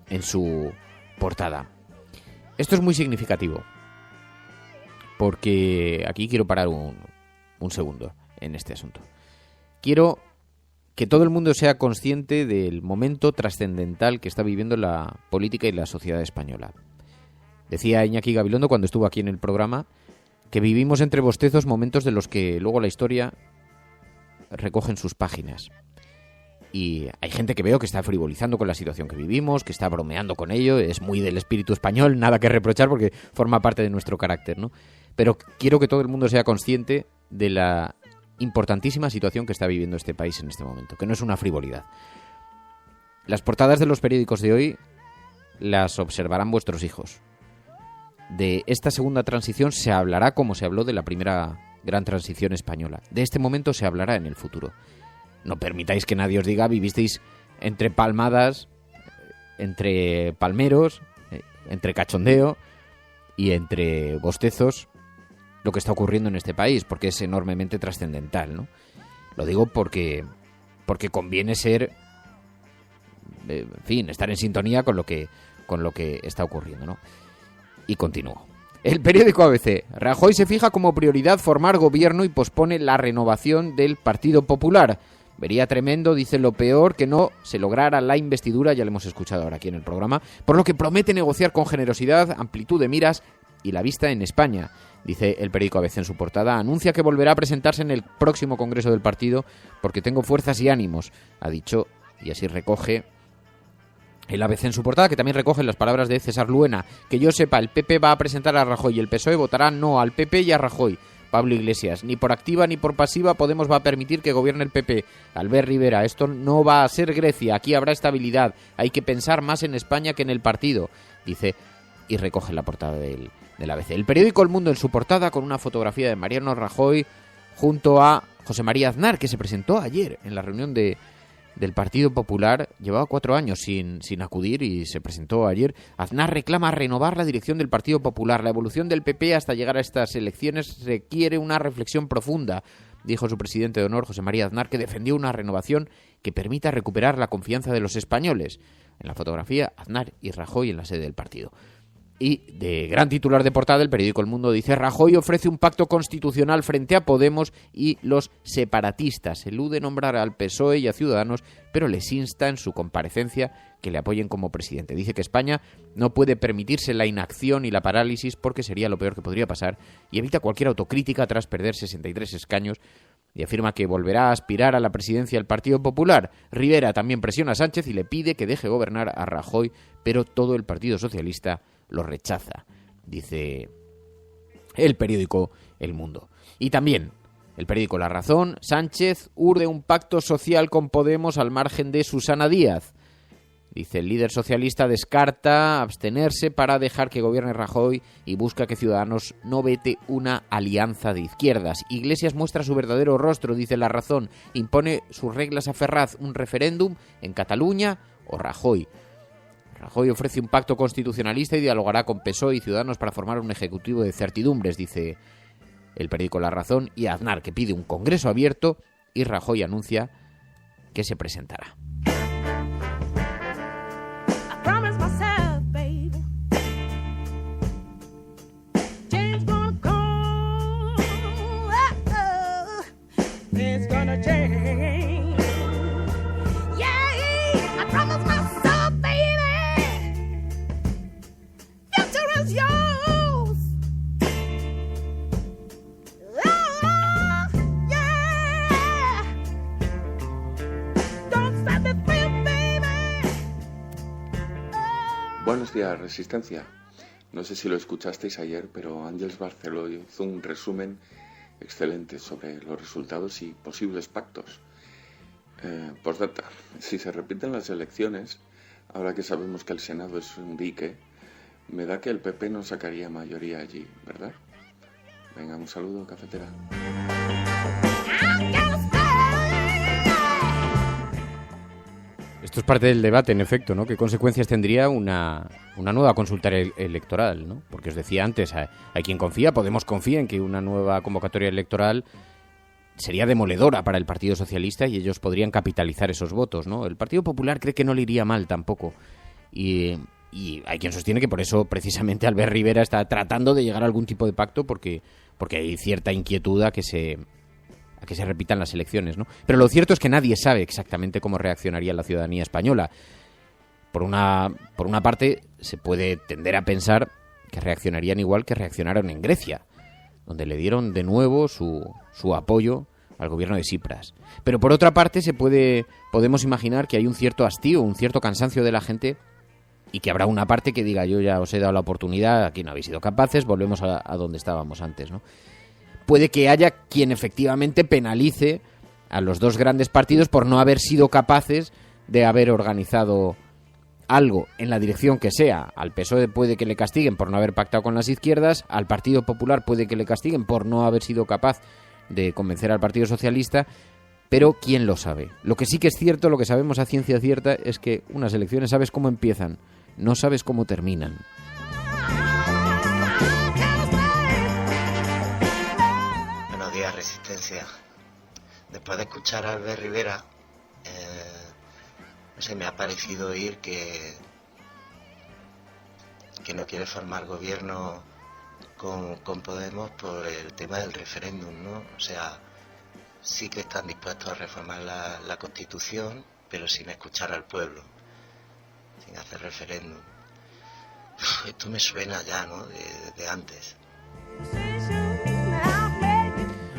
en su portada. Esto es muy significativo, porque aquí quiero parar un segundo en este asunto. Quiero que todo el mundo sea consciente del momento trascendental que está viviendo la política y la sociedad española. Decía Iñaki Gabilondo cuando estuvo aquí en el programa que vivimos entre bostezos momentos de los que luego la historia recoge en sus páginas. Y hay gente que veo que está frivolizando con la situación que vivimos, que está bromeando con ello, es muy del espíritu español, nada que reprochar porque forma parte de nuestro carácter, ¿no? Pero quiero que todo el mundo sea consciente de la importantísima situación que está viviendo este país en este momento, que no es una frivolidad. Las portadas de los periódicos de hoy las observarán vuestros hijos. De esta segunda transición se hablará como se habló de la primera gran transición española. De este momento se hablará en el futuro. No permitáis que nadie os diga vivisteis entre palmadas, entre palmeros, entre cachondeo y entre bostezos lo que está ocurriendo en este país, porque es enormemente trascendental, ¿no? Lo digo porque conviene ser, en fin, estar en sintonía con lo que está ocurriendo, ¿no? Y continúo. El periódico ABC. Rajoy se fija como prioridad formar gobierno y pospone la renovación del Partido Popular. Vería tremendo, dice, lo peor, que no se lograra la investidura, ya lo hemos escuchado ahora aquí en el programa, por lo que promete negociar con generosidad, amplitud de miras y la vista en España. Dice el periódico ABC en su portada, anuncia que volverá a presentarse en el próximo congreso del partido porque tengo fuerzas y ánimos, ha dicho, y así recoge el ABC en su portada, que también recoge las palabras de César Luena. Que yo sepa, el PP va a presentar a Rajoy y el PSOE votará no al PP y a Rajoy. Pablo Iglesias, ni por activa ni por pasiva Podemos va a permitir que gobierne el PP. Albert Rivera, esto no va a ser Grecia, aquí habrá estabilidad, hay que pensar más en España que en el partido, dice, y recoge la portada del ABC. El periódico El Mundo en su portada con una fotografía de Mariano Rajoy junto a José María Aznar, que se presentó ayer en la reunión del Partido Popular. Llevaba 4 años sin acudir y se presentó ayer. Aznar reclama renovar la dirección del Partido Popular. La evolución del PP hasta llegar a estas elecciones requiere una reflexión profunda, dijo su presidente de honor, José María Aznar, que defendió una renovación que permita recuperar la confianza de los españoles. En la fotografía, Aznar y Rajoy en la sede del partido. Y de gran titular de portada, el periódico El Mundo dice: Rajoy ofrece un pacto constitucional frente a Podemos y los separatistas. Elude nombrar al PSOE y a Ciudadanos, pero les insta en su comparecencia que le apoyen como presidente. Dice que España no puede permitirse la inacción y la parálisis porque sería lo peor que podría pasar, y evita cualquier autocrítica tras perder 63 escaños, y afirma que volverá a aspirar a la presidencia del Partido Popular. Rivera también presiona a Sánchez y le pide que deje gobernar a Rajoy, pero todo el Partido Socialista lo rechaza, dice el periódico El Mundo. Y también el periódico La Razón: Sánchez urde un pacto social con Podemos al margen de Susana Díaz. Dice, el líder socialista descarta abstenerse para dejar que gobierne Rajoy y busca que Ciudadanos no vete una alianza de izquierdas. Iglesias muestra su verdadero rostro, dice La Razón. Impone sus reglas a Ferraz, un referéndum en Cataluña o Rajoy. Rajoy ofrece un pacto constitucionalista y dialogará con PSOE y Ciudadanos para formar un ejecutivo de certidumbres, dice el periódico La Razón. Y Aznar, que pide un congreso abierto, y Rajoy anuncia que se presentará. Buenos días, Resistencia. No sé si lo escuchasteis ayer, pero Àngels Barceló hizo un resumen excelente sobre los resultados y posibles pactos. Postdata, si se repiten las elecciones, ahora que sabemos que el Senado es un dique, me da que el PP no sacaría mayoría allí, ¿verdad? Venga, un saludo, cafetera. Esto es parte del debate, en efecto, ¿no? ¿Qué consecuencias tendría una nueva consulta electoral, ¿no? Porque os decía antes, hay quien confía, Podemos confía en que una nueva convocatoria electoral sería demoledora para el Partido Socialista y ellos podrían capitalizar esos votos, ¿no? El Partido Popular cree que no le iría mal tampoco. Y hay quien sostiene que por eso precisamente Albert Rivera está tratando de llegar a algún tipo de pacto porque hay cierta inquietud a que se a que se repitan las elecciones, ¿no? Pero lo cierto es que nadie sabe exactamente cómo reaccionaría la ciudadanía española. Por una parte, se puede tender a pensar que reaccionarían igual que reaccionaron en Grecia, donde le dieron de nuevo su apoyo al gobierno de Tsipras. Pero por otra parte, podemos imaginar que hay un cierto hastío, un cierto cansancio de la gente, y que habrá una parte que diga: yo ya os he dado la oportunidad, aquí no habéis sido capaces, volvemos a donde estábamos antes, ¿no? Puede que haya quien efectivamente penalice a los dos grandes partidos por no haber sido capaces de haber organizado algo en la dirección que sea. Al PSOE puede que le castiguen por no haber pactado con las izquierdas, al Partido Popular puede que le castiguen por no haber sido capaz de convencer al Partido Socialista, pero ¿quién lo sabe? Lo que sí que es cierto, lo que sabemos a ciencia cierta, es que unas elecciones sabes cómo empiezan, no sabes cómo terminan. Buenos días, Resistencia. Después de escuchar a Albert Rivera, no sé, me ha parecido oír que no quiere formar gobierno con Podemos por el tema del referéndum, ¿no? O sea, sí que están dispuestos a reformar la Constitución, pero sin escuchar al pueblo, sin hacer referéndum. Esto me suena ya, ¿no?, de antes.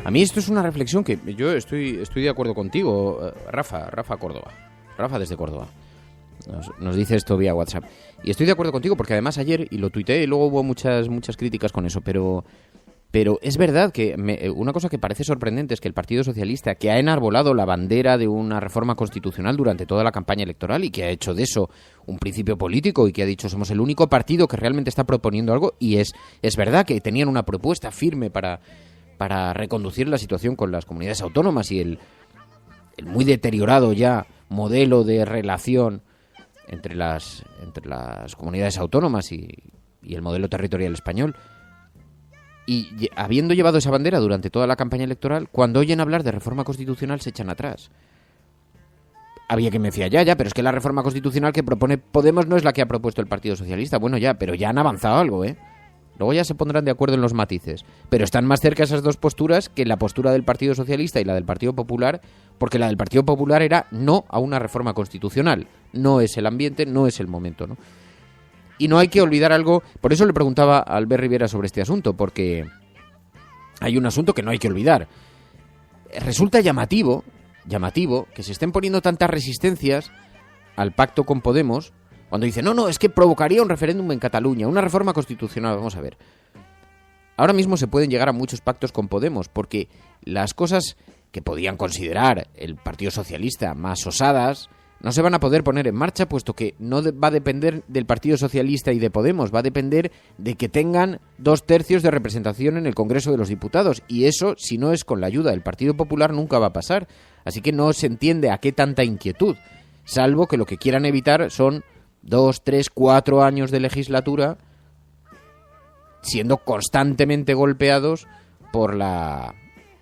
A mí esto es una reflexión que yo estoy de acuerdo contigo, Rafa Córdoba. Rafa desde Córdoba nos dice esto vía WhatsApp. Y estoy de acuerdo contigo porque además ayer, y lo tuiteé, y luego hubo muchas críticas con eso, pero es verdad que una cosa que parece sorprendente es que el Partido Socialista, que ha enarbolado la bandera de una reforma constitucional durante toda la campaña electoral y que ha hecho de eso un principio político y que ha dicho somos el único partido que realmente está proponiendo algo, y es verdad que tenían una propuesta firme para reconducir la situación con las comunidades autónomas y el muy deteriorado ya modelo de relación entre las comunidades autónomas y el modelo territorial español. Y habiendo llevado esa bandera durante toda la campaña electoral, cuando oyen hablar de reforma constitucional se echan atrás. Había quien me decía, ya, pero es que la reforma constitucional que propone Podemos no es la que ha propuesto el Partido Socialista. Bueno, ya, pero ya han avanzado algo, ¿eh? Luego ya se pondrán de acuerdo en los matices. Pero están más cerca esas dos posturas que la postura del Partido Socialista y la del Partido Popular, porque la del Partido Popular era no a una reforma constitucional. No es el ambiente, no es el momento, ¿no? Y no hay que olvidar algo, por eso le preguntaba a Albert Rivera sobre este asunto, porque hay un asunto que no hay que olvidar. Resulta llamativo que se estén poniendo tantas resistencias al pacto con Podemos, cuando dice, no, es que provocaría un referéndum en Cataluña, una reforma constitucional. Vamos a ver. Ahora mismo se pueden llegar a muchos pactos con Podemos, porque las cosas que podían considerar el Partido Socialista más osadas no se van a poder poner en marcha, puesto que no va a depender del Partido Socialista y de Podemos, va a depender de que tengan 2/3 de representación en el Congreso de los Diputados, y eso, si no es con la ayuda del Partido Popular, nunca va a pasar. Así que no se entiende a qué tanta inquietud, salvo que lo que quieran evitar son 2, 3, 4 años de legislatura siendo constantemente golpeados por la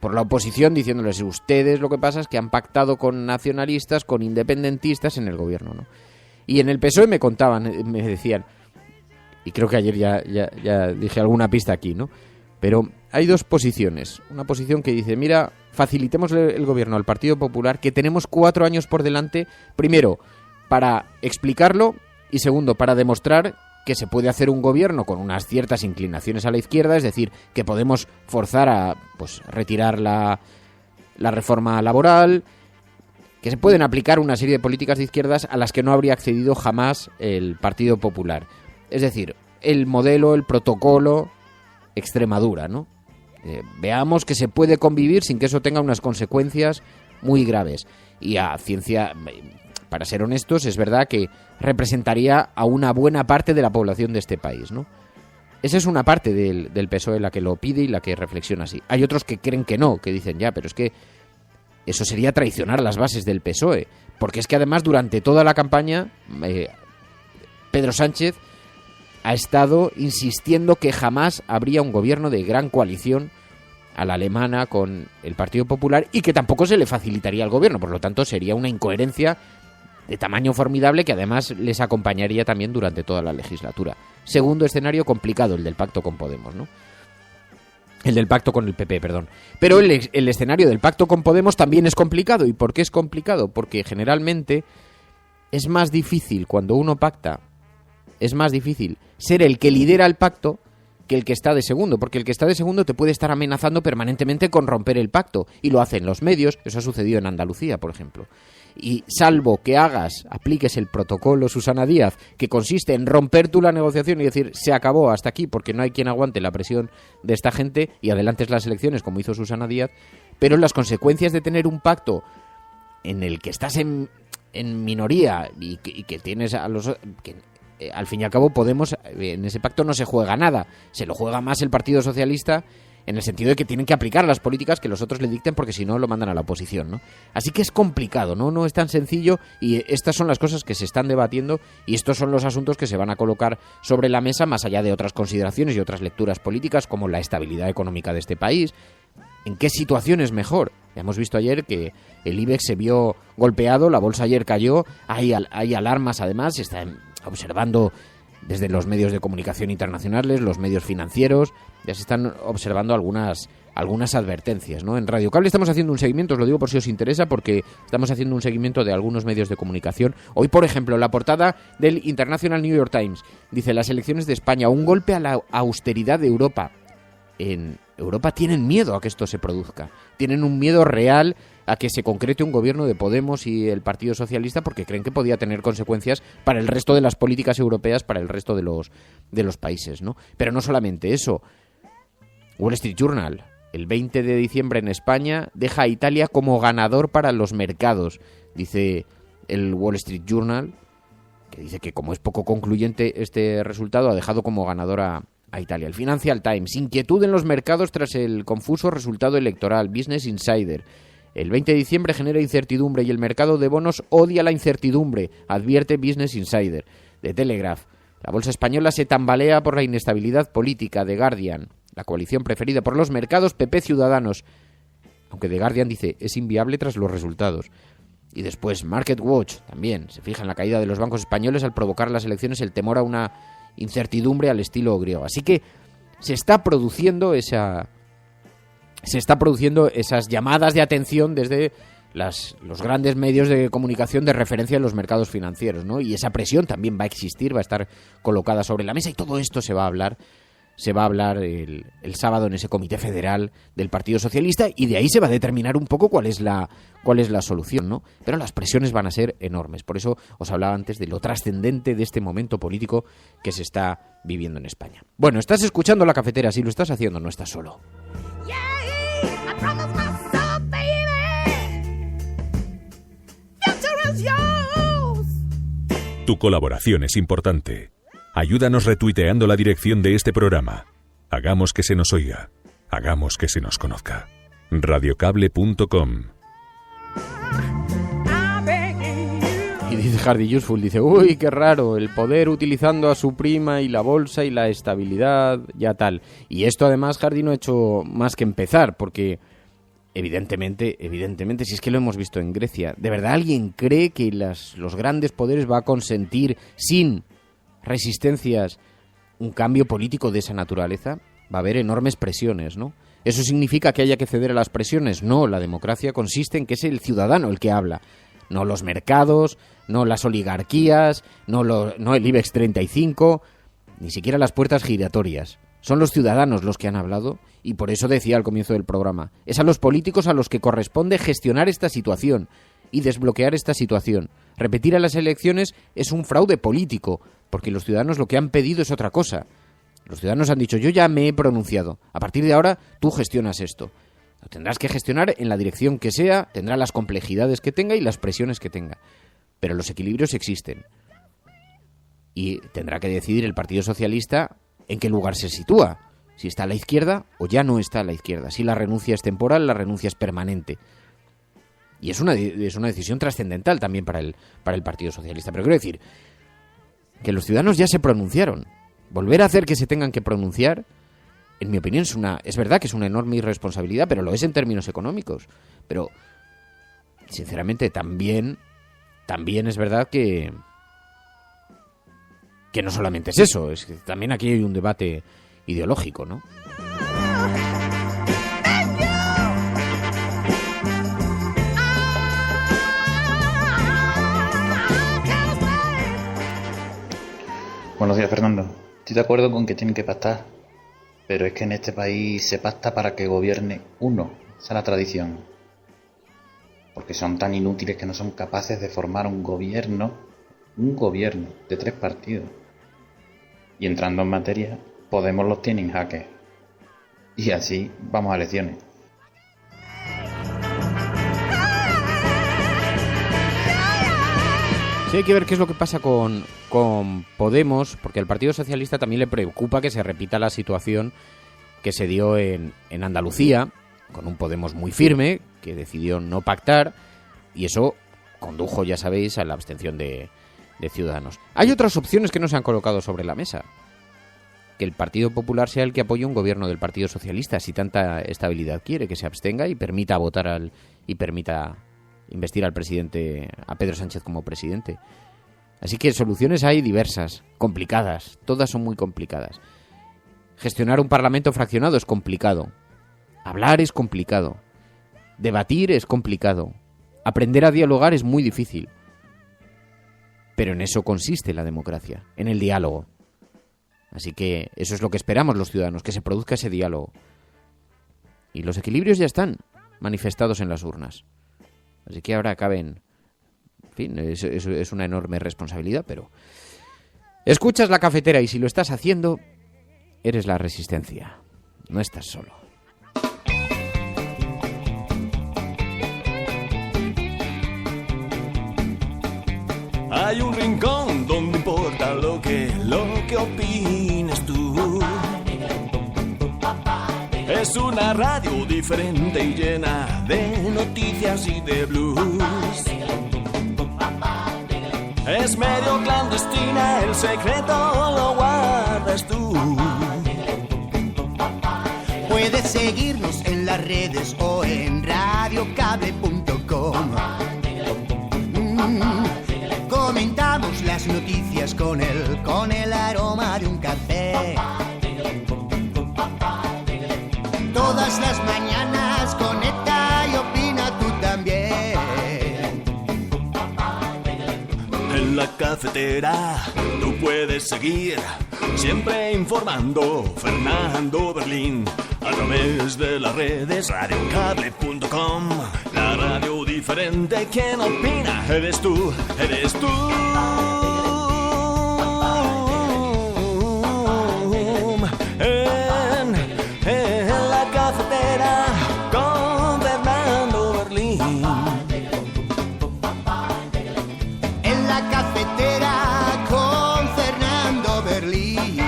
oposición, diciéndoles, ustedes lo que pasa es que han pactado con nacionalistas, con independentistas en el gobierno, ¿no? Y en el PSOE me contaban, me decían, y creo que ayer ya dije alguna pista aquí, ¿no? Pero hay dos posiciones. Una posición que dice, mira, facilitemos el gobierno al Partido Popular, que tenemos 4 años por delante, primero, para explicarlo, y segundo, para demostrar que se puede hacer un gobierno con unas ciertas inclinaciones a la izquierda, es decir, que podemos forzar a retirar la reforma laboral, que se pueden aplicar una serie de políticas de izquierdas a las que no habría accedido jamás el Partido Popular. Es decir, el modelo, el protocolo Extremadura, ¿no? Veamos que se puede convivir sin que eso tenga unas consecuencias muy graves. Y a ciencia... Para ser honestos, es verdad que representaría a una buena parte de la población de este país, ¿no? Esa es una parte del PSOE la que lo pide y la que reflexiona así. Hay otros que creen que no, que dicen ya, pero es que eso sería traicionar las bases del PSOE. Porque es que además durante toda la campaña Pedro Sánchez ha estado insistiendo que jamás habría un gobierno de gran coalición a la alemana con el Partido Popular y que tampoco se le facilitaría el gobierno. Por lo tanto, sería una incoherencia de tamaño formidable que además les acompañaría también durante toda la legislatura. Segundo escenario complicado, el del pacto con Podemos, ¿no? El del pacto con el PP, perdón. Pero el escenario del pacto con Podemos también es complicado. ¿Y por qué es complicado? Porque generalmente es más difícil, cuando uno pacta, es más difícil ser el que lidera el pacto que el que está de segundo, porque el que está de segundo te puede estar amenazando permanentemente con romper el pacto, y lo hacen los medios. Eso ha sucedido en Andalucía, por ejemplo. Y salvo que apliques el protocolo Susana Díaz, que consiste en romper tú la negociación y decir, se acabó hasta aquí, porque no hay quien aguante la presión de esta gente, y adelantes las elecciones, como hizo Susana Díaz, pero las consecuencias de tener un pacto en el que estás en minoría y que tienes a los... al fin y al cabo Podemos, en ese pacto no se juega nada, se lo juega más el Partido Socialista, en el sentido de que tienen que aplicar las políticas que los otros le dicten, porque si no lo mandan a la oposición, ¿no? Así que es complicado, no es tan sencillo, y estas son las cosas que se están debatiendo, y estos son los asuntos que se van a colocar sobre la mesa, más allá de otras consideraciones y otras lecturas políticas, como la estabilidad económica de este país. ¿En qué situación es mejor? Ya hemos visto ayer que el IBEX se vio golpeado, la bolsa ayer cayó, hay alarmas además, se están observando desde los medios de comunicación internacionales, los medios financieros, ya se están observando algunas advertencias, ¿no? En Radio Cable estamos haciendo un seguimiento, os lo digo por si os interesa, porque estamos haciendo un seguimiento de algunos medios de comunicación. Hoy, por ejemplo, la portada del International New York Times dice: las elecciones de España, un golpe a la austeridad de Europa. En Europa tienen miedo a que esto se produzca, tienen un miedo real a que se concrete un gobierno de Podemos y el Partido Socialista, porque creen que podía tener consecuencias para el resto de las políticas europeas, para el resto de los países, ¿no? Pero no solamente eso. Wall Street Journal, el 20 de diciembre en España, deja a Italia como ganador para los mercados, dice el Wall Street Journal, que dice que como es poco concluyente este resultado, ha dejado como ganadora a Italia. El Financial Times, inquietud en los mercados tras el confuso resultado electoral. Business Insider, el 20 de diciembre genera incertidumbre y el mercado de bonos odia la incertidumbre, advierte Business Insider. The Telegraph, la bolsa española se tambalea por la inestabilidad política. The Guardian, la coalición preferida por los mercados, PP Ciudadanos, aunque The Guardian dice es inviable tras los resultados. Y después Market Watch también se fija en la caída de los bancos españoles al provocar las elecciones el temor a una incertidumbre al estilo griego. Así que se está produciendo esas llamadas de atención desde los grandes medios de comunicación de referencia en los mercados financieros, ¿no? Y esa presión también va a existir, va a estar colocada sobre la mesa, y todo esto se va a hablar el sábado en ese comité federal del Partido Socialista, y de ahí se va a determinar un poco cuál es la solución, ¿no? Pero las presiones van a ser enormes. Por eso os hablaba antes de lo trascendente de este momento político que se está viviendo en España. Bueno, estás escuchando La Cafetera, si lo estás haciendo no estás solo. Tu colaboración es importante. Ayúdanos retuiteando la dirección de este programa. Hagamos que se nos oiga. Hagamos que se nos conozca. Radiocable.com. Y dice Hardy Useful, dice, uy, qué raro, el poder utilizando a su prima y la bolsa y la estabilidad, ya tal. Y esto además Hardy no ha hecho más que empezar, porque evidentemente, si es que lo hemos visto en Grecia, ¿de verdad alguien cree que los grandes poderes va a consentir sin resistencias un cambio político de esa naturaleza? Va a haber enormes presiones, ¿no? ¿Eso significa que haya que ceder a las presiones? No, la democracia consiste en que es el ciudadano el que habla, no los mercados, no las oligarquías, no el IBEX 35, ni siquiera las puertas giratorias. Son los ciudadanos los que han hablado, y por eso decía al comienzo del programa, es a los políticos a los que corresponde gestionar esta situación y desbloquear esta situación. Repetir a las elecciones es un fraude político, porque los ciudadanos lo que han pedido es otra cosa. Los ciudadanos han dicho, yo ya me he pronunciado, a partir de ahora tú gestionas esto. Lo tendrás que gestionar en la dirección que sea, tendrá las complejidades que tenga y las presiones que tenga. Pero los equilibrios existen. Y tendrá que decidir el Partido Socialista en qué lugar se sitúa. Si está a la izquierda o ya no está a la izquierda. Si la renuncia es temporal, la renuncia es permanente. Y es una decisión trascendental también para el Partido Socialista. Pero quiero decir que los ciudadanos ya se pronunciaron. Volver a hacer que se tengan que pronunciar, en mi opinión, es verdad que es una enorme irresponsabilidad, pero lo es en términos económicos. Pero, sinceramente, también es verdad que no solamente es eso, es que también aquí hay un debate ideológico, ¿no? de acuerdo con que tienen que pactar, pero es que en este país se pacta para que gobierne uno. Esa es la tradición. Porque son tan inútiles que no son capaces de formar un gobierno de 3 partidos. Y entrando en materia, Podemos los tiene en jaque. Y así vamos a elecciones. Sí, hay que ver qué es lo que pasa con Podemos, porque al Partido Socialista también le preocupa que se repita la situación que se dio en Andalucía, con un Podemos muy firme, que decidió no pactar, y eso condujo, ya sabéis, a la abstención de Ciudadanos. Hay otras opciones que no se han colocado sobre la mesa. Que el Partido Popular sea el que apoye un gobierno del Partido Socialista, si tanta estabilidad quiere, que se abstenga y permita votar y permita investir al presidente, a Pedro Sánchez como presidente. Así que soluciones hay diversas, complicadas, todas son muy complicadas. Gestionar un parlamento fraccionado es complicado. Hablar es complicado. Debatir es complicado. Aprender a dialogar es muy difícil. Pero en eso consiste la democracia, en el diálogo. Así que eso es lo que esperamos los ciudadanos, que se produzca ese diálogo. Y los equilibrios ya están manifestados en las urnas. Así que ahora caben... En fin, es una enorme responsabilidad, pero... Escuchas La Cafetera y si lo estás haciendo, eres la resistencia. No estás solo. Hay un rincón donde importa lo que opines tú. Es una radio diferente y llena de noticias y de blues. Es medio clandestina, el secreto lo guardas tú. Puedes seguirnos en las redes o en radiocable.com. Comentamos las noticias con el aroma de un café. Todas las mañanas conecta y opina tú también. En La Cafetera tú puedes seguir siempre informando Fernando Berlín a través de las redes radiocable.com. La radio diferente, quien opina eres tú, eres tú. En La Cafetera con Fernando Berlín. En La Cafetera con Fernando Berlín.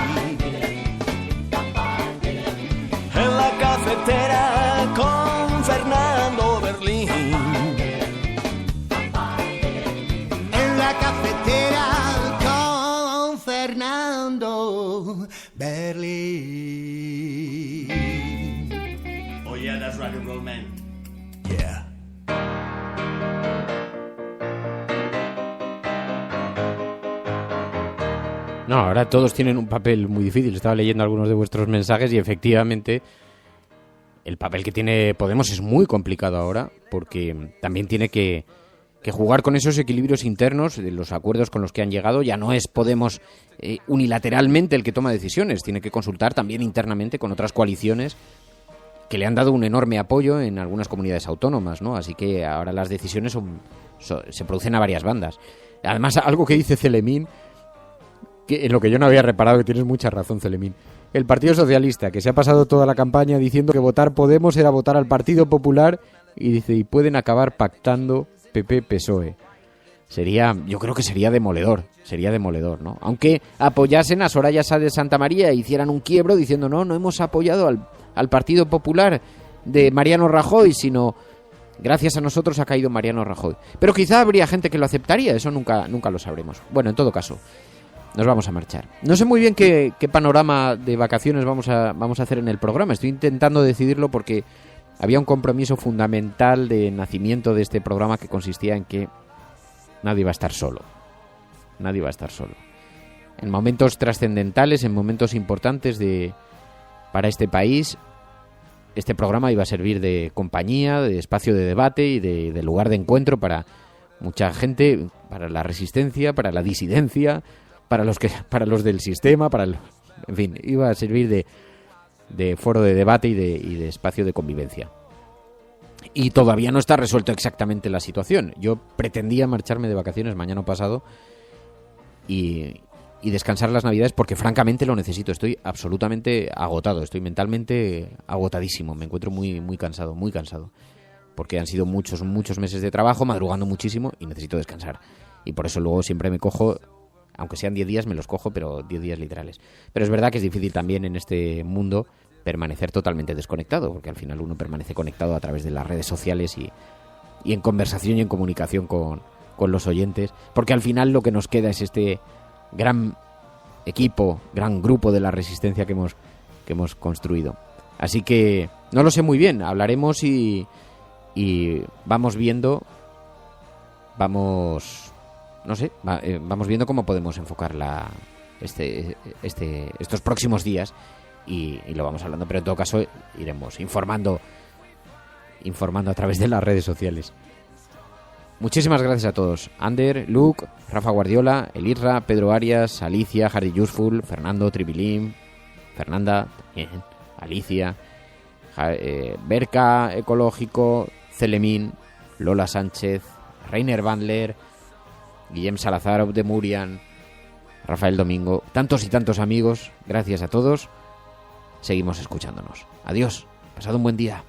En La Cafetera con Fernando Berlín. En La Cafetera con Fernando Berlín. Oh yeah, that's rock and roll, man. Yeah. No, ahora todos tienen un papel muy difícil. Estaba leyendo algunos de vuestros mensajes y efectivamente el papel que tiene Podemos es muy complicado ahora, porque también tiene que jugar con esos equilibrios internos de los acuerdos con los que han llegado. Ya no es Podemos unilateralmente el que toma decisiones, tiene que consultar también internamente con otras coaliciones que le han dado un enorme apoyo en algunas comunidades autónomas, ¿no? Así que ahora las decisiones se producen a varias bandas. Además, algo que dice Celemín, que en lo que yo no había reparado, que tienes mucha razón, Celemín. El Partido Socialista, que se ha pasado toda la campaña diciendo que votar Podemos era votar al Partido Popular, y dice, y pueden acabar pactando PP-PSOE. Yo creo que sería demoledor, ¿no? Aunque apoyasen a Soraya Sáenz de Santamaría e hicieran un quiebro diciendo, no hemos apoyado al Partido Popular de Mariano Rajoy, sino gracias a nosotros ha caído Mariano Rajoy. Pero quizá habría gente que lo aceptaría, eso nunca lo sabremos. Bueno, en todo caso, nos vamos a marchar. No sé muy bien qué panorama de vacaciones vamos a hacer en el programa. Estoy intentando decidirlo porque había un compromiso fundamental de nacimiento de este programa que consistía en que nadie va a estar solo. Nadie va a estar solo. En momentos trascendentales, en momentos importantes para este país, este programa iba a servir de compañía, de espacio de debate y de lugar de encuentro para mucha gente, para la resistencia, para la disidencia, para los del sistema, para En fin, iba a servir de foro de debate y de espacio de convivencia. Y todavía no está resuelto exactamente la situación. Yo pretendía marcharme de vacaciones mañana pasado y descansar las Navidades porque francamente lo necesito. Estoy absolutamente agotado, estoy mentalmente agotadísimo. Me encuentro muy, muy cansado, porque han sido muchos meses de trabajo, madrugando muchísimo y necesito descansar. Y por eso luego siempre me cojo, aunque sean 10 días, me los cojo, pero 10 días literales. Pero es verdad que es difícil también en este mundo permanecer totalmente desconectado, porque al final uno permanece conectado a través de las redes sociales y en conversación y en comunicación con los oyentes, porque al final lo que nos queda es este gran equipo, gran grupo de la resistencia que hemos construido. Así que no lo sé muy bien, hablaremos y vamos viendo, vamos viendo cómo podemos enfocar estos próximos días y lo vamos hablando, pero en todo caso iremos informando a través de las redes sociales. Muchísimas gracias a todos. Ander, Luke, Rafa Guardiola, Elirra, Pedro Arias, Alicia, Hardy Useful, Fernando, Tribilín, Fernanda, también, Alicia, Berka, Ecológico, Celemín, Lola Sánchez, Reiner Bandler, Guillem Salazar de Murian, Rafael Domingo, tantos y tantos amigos. Gracias a todos. Seguimos escuchándonos. Adiós. Pasad un buen día.